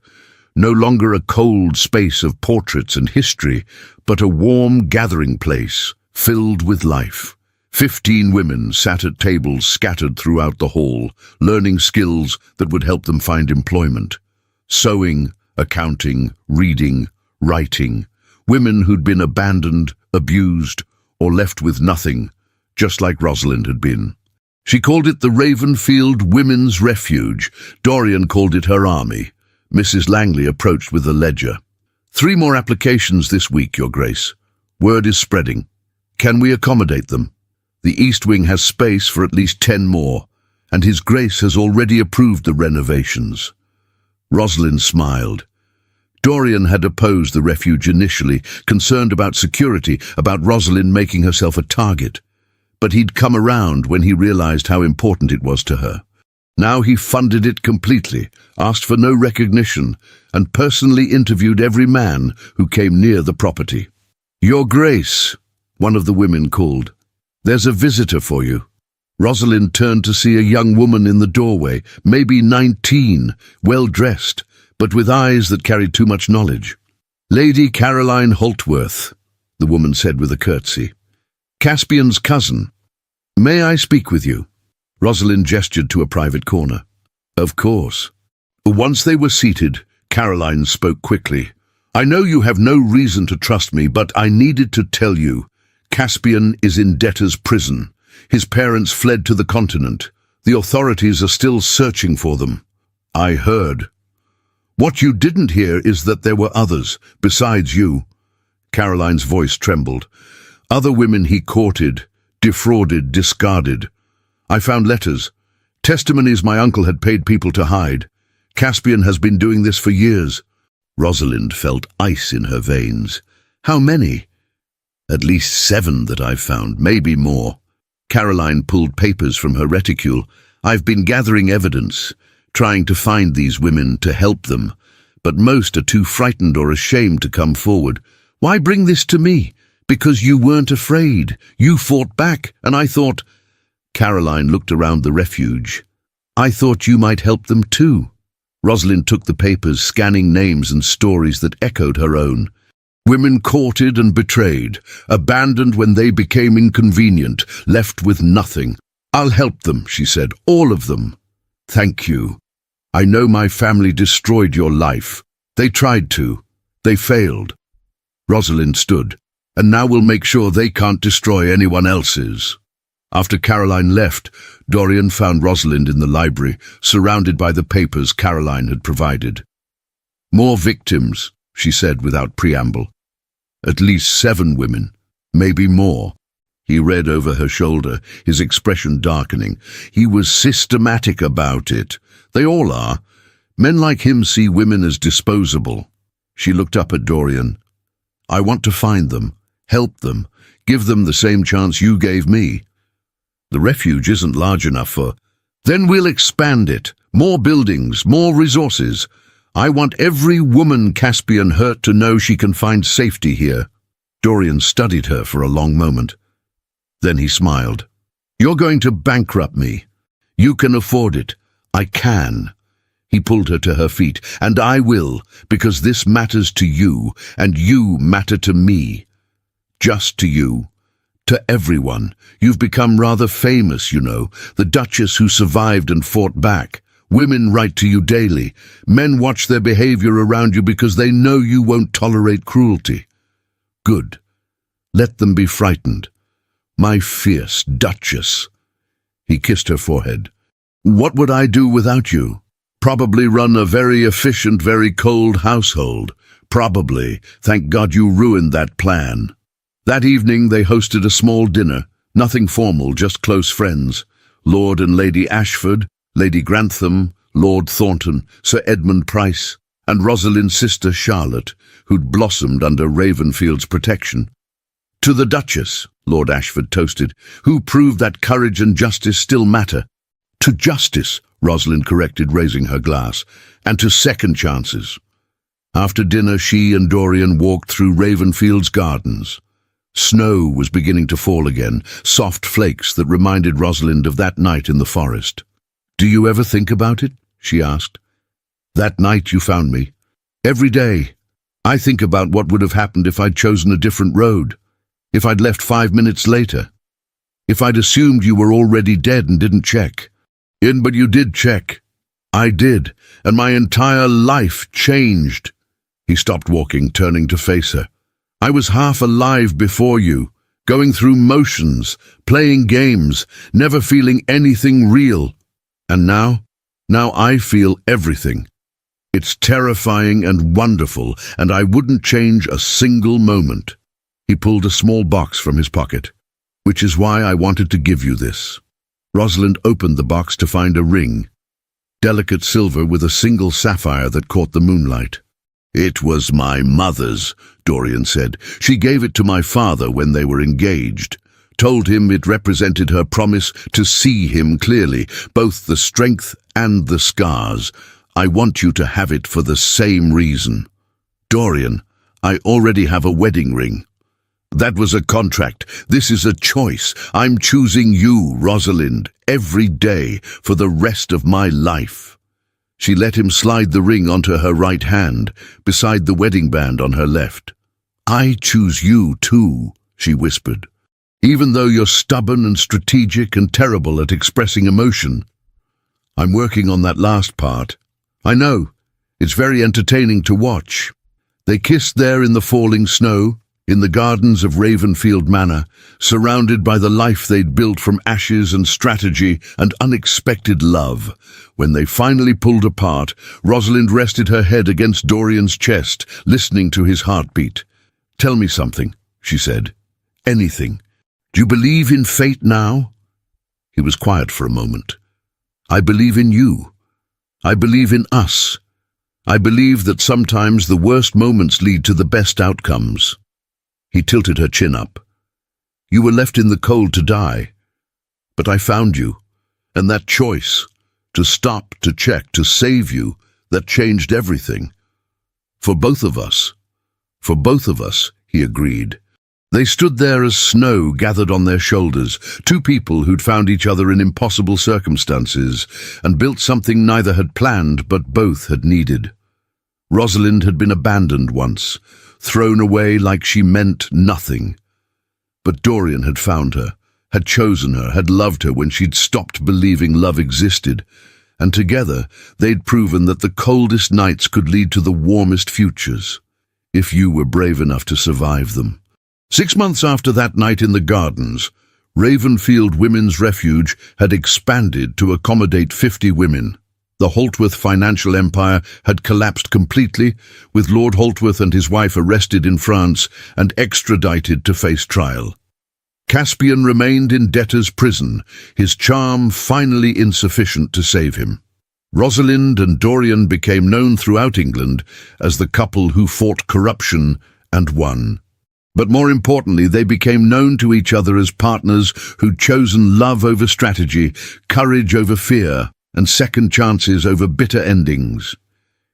No longer a cold space of portraits and history, but a warm gathering place, filled with life. 15 women sat at tables scattered throughout the hall, learning skills that would help them find employment. Sewing, accounting, reading, writing. Women who'd been abandoned, abused, or left with nothing, just like Rosalind had been. She called it the Ravenfield Women's Refuge. Dorian called it her army. Mrs. Langley approached with a ledger. 3 more applications this week, Your Grace. Word is spreading. Can we accommodate them? The East Wing has space for at least 10 more, and His Grace has already approved the renovations. Rosalind smiled. Dorian had opposed the refuge initially, concerned about security, about Rosalind making herself a target. But he'd come around when he realized how important it was to her. Now he funded it completely, asked for no recognition, and personally interviewed every man who came near the property. "Your Grace," one of the women called. "There's a visitor for you." Rosalind turned to see a young woman in the doorway, maybe 19, well-dressed, but with eyes that carried too much knowledge. "Lady Caroline Holtworth," the woman said with a curtsy. "Caspian's cousin. May I speak with you?" Rosalind gestured to a private corner. "Of course." Once they were seated, Caroline spoke quickly. "I know you have no reason to trust me, but I needed to tell you. Caspian is in debtor's prison. His parents fled to the continent. The authorities are still searching for them." "I heard." "What you didn't hear is that there were others, besides you." Caroline's voice trembled. "Other women he courted, defrauded, discarded. I found letters, testimonies my uncle had paid people to hide. Caspian has been doing this for years." Rosalind felt ice in her veins. "How many?" "At least 7 that I've found, maybe more." Caroline pulled papers from her reticule. "I've been gathering evidence, trying to find these women to help them, but most are too frightened or ashamed to come forward. Why bring this to me? Because you weren't afraid. You fought back, and I thought—" Caroline looked around the refuge. "I thought you might help them too." Rosalind took the papers, scanning names and stories that echoed her own. Women courted and betrayed, abandoned when they became inconvenient, left with nothing. "I'll help them," she said, "all of them." "Thank you. I know my family destroyed your life. They tried to. They failed." Rosalind stood. "And now we'll make sure they can't destroy anyone else's." After Caroline left, Dorian found Rosalind in the library, surrounded by the papers Caroline had provided. "More victims," she said without preamble. "At least 7 women, maybe more." He read over her shoulder, his expression darkening. He was systematic about it. They all are. Men like him see women as disposable. She looked up at Dorian. "I want to find them, help them, give them the same chance you gave me." "The refuge isn't large enough for—" "Then we'll expand it. More buildings, more resources. I want every woman Caspian hurt to know she can find safety here." Dorian studied her for a long moment. Then he smiled. "You're going to bankrupt me. You can afford it. I can." He pulled her to her feet. "And I will, because this matters to you, and you matter to me. Just to you. To everyone. You've become rather famous, you know, the Duchess who survived and fought back. Women write to you daily. Men watch their behavior around you because they know you won't tolerate cruelty. Good. Let them be frightened. My fierce Duchess. He kissed her forehead. What would I do without you? Probably run a very efficient, very cold household. Probably. Thank God you ruined that plan. That evening they hosted a small dinner, nothing formal, just close friends. Lord and Lady Ashford, Lady Grantham, Lord Thornton, Sir Edmund Price, and Rosalind's sister Charlotte, who'd blossomed under Ravenfield's protection. To the Duchess, Lord Ashford toasted, who proved that courage and justice still matter. To justice, Rosalind corrected, raising her glass, and to second chances. After dinner, she and Dorian walked through Ravenfield's gardens. Snow was beginning to fall again, soft flakes that reminded Rosalind of that night in the forest. Do you ever think about it? She asked. That night you found me. Every day. I think about what would have happened if I'd chosen a different road. If I'd left 5 minutes later. If I'd assumed you were already dead and didn't check. But you did check. I did, and my entire life changed. He stopped walking, turning to face her. I was half alive before you, going through motions, playing games, never feeling anything real. And now I feel everything. It's terrifying and wonderful, and I wouldn't change a single moment. He pulled a small box from his pocket. Which is why I wanted to give you this. Rosalind opened the box to find a ring. Delicate silver with a single sapphire that caught the moonlight. It was my mother's, Dorian said. She gave it to my father when they were engaged. Told him it represented her promise to see him clearly, both the strength and the scars. I want you to have it for the same reason. Dorian, I already have a wedding ring. That was a contract. This is a choice. I'm choosing you, Rosalind, every day for the rest of my life. She let him slide the ring onto her right hand, beside the wedding band on her left. I choose you too, she whispered. Even though you're stubborn and strategic and terrible at expressing emotion. I'm working on that last part. I know. It's very entertaining to watch. They kissed there in the falling snow, in the gardens of Ravenfield Manor, surrounded by the life they'd built from ashes and strategy and unexpected love. When they finally pulled apart, Rosalind rested her head against Dorian's chest, listening to his heartbeat. Tell me something, she said. Anything. Do you believe in fate now? He was quiet for a moment. I believe in you. I believe in us. I believe that sometimes the worst moments lead to the best outcomes. He tilted her chin up. You were left in the cold to die. But I found you, and that choice, to stop, to check, to save you, that changed everything. For both of us, he agreed. They stood there as snow gathered on their shoulders, two people who'd found each other in impossible circumstances and built something neither had planned but both had needed. Rosalind had been abandoned once, thrown away like she meant nothing. But Dorian had found her, had chosen her, had loved her when she'd stopped believing love existed, and together they'd proven that the coldest nights could lead to the warmest futures, if you were brave enough to survive them. 6 months after that night in the gardens, Ravenfield Women's Refuge had expanded to accommodate 50 women. The Holtworth financial empire had collapsed completely, with Lord Holtworth and his wife arrested in France and extradited to face trial. Caspian remained in debtor's prison, his charm finally insufficient to save him. Rosalind and Dorian became known throughout England as the couple who fought corruption and won. But more importantly, they became known to each other as partners who'd chosen love over strategy, courage over fear, and second chances over bitter endings.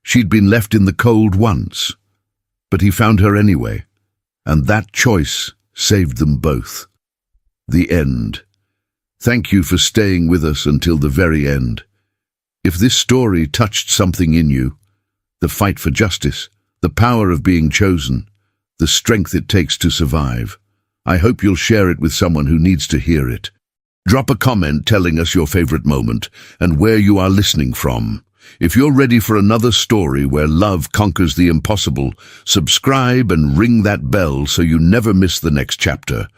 She'd been left in the cold once, but he found her anyway, and that choice saved them both. The end. Thank you for staying with us until the very end. If this story touched something in you, the fight for justice, the power of being chosen, the strength it takes to survive, I hope you'll share it with someone who needs to hear it. Drop a comment telling us your favorite moment and where you are listening from. If you're ready for another story where love conquers the impossible, subscribe and ring that bell so you never miss the next chapter.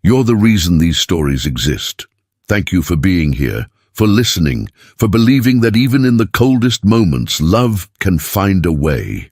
You're the reason these stories exist. Thank you for being here, for listening, for believing that even in the coldest moments, love can find a way.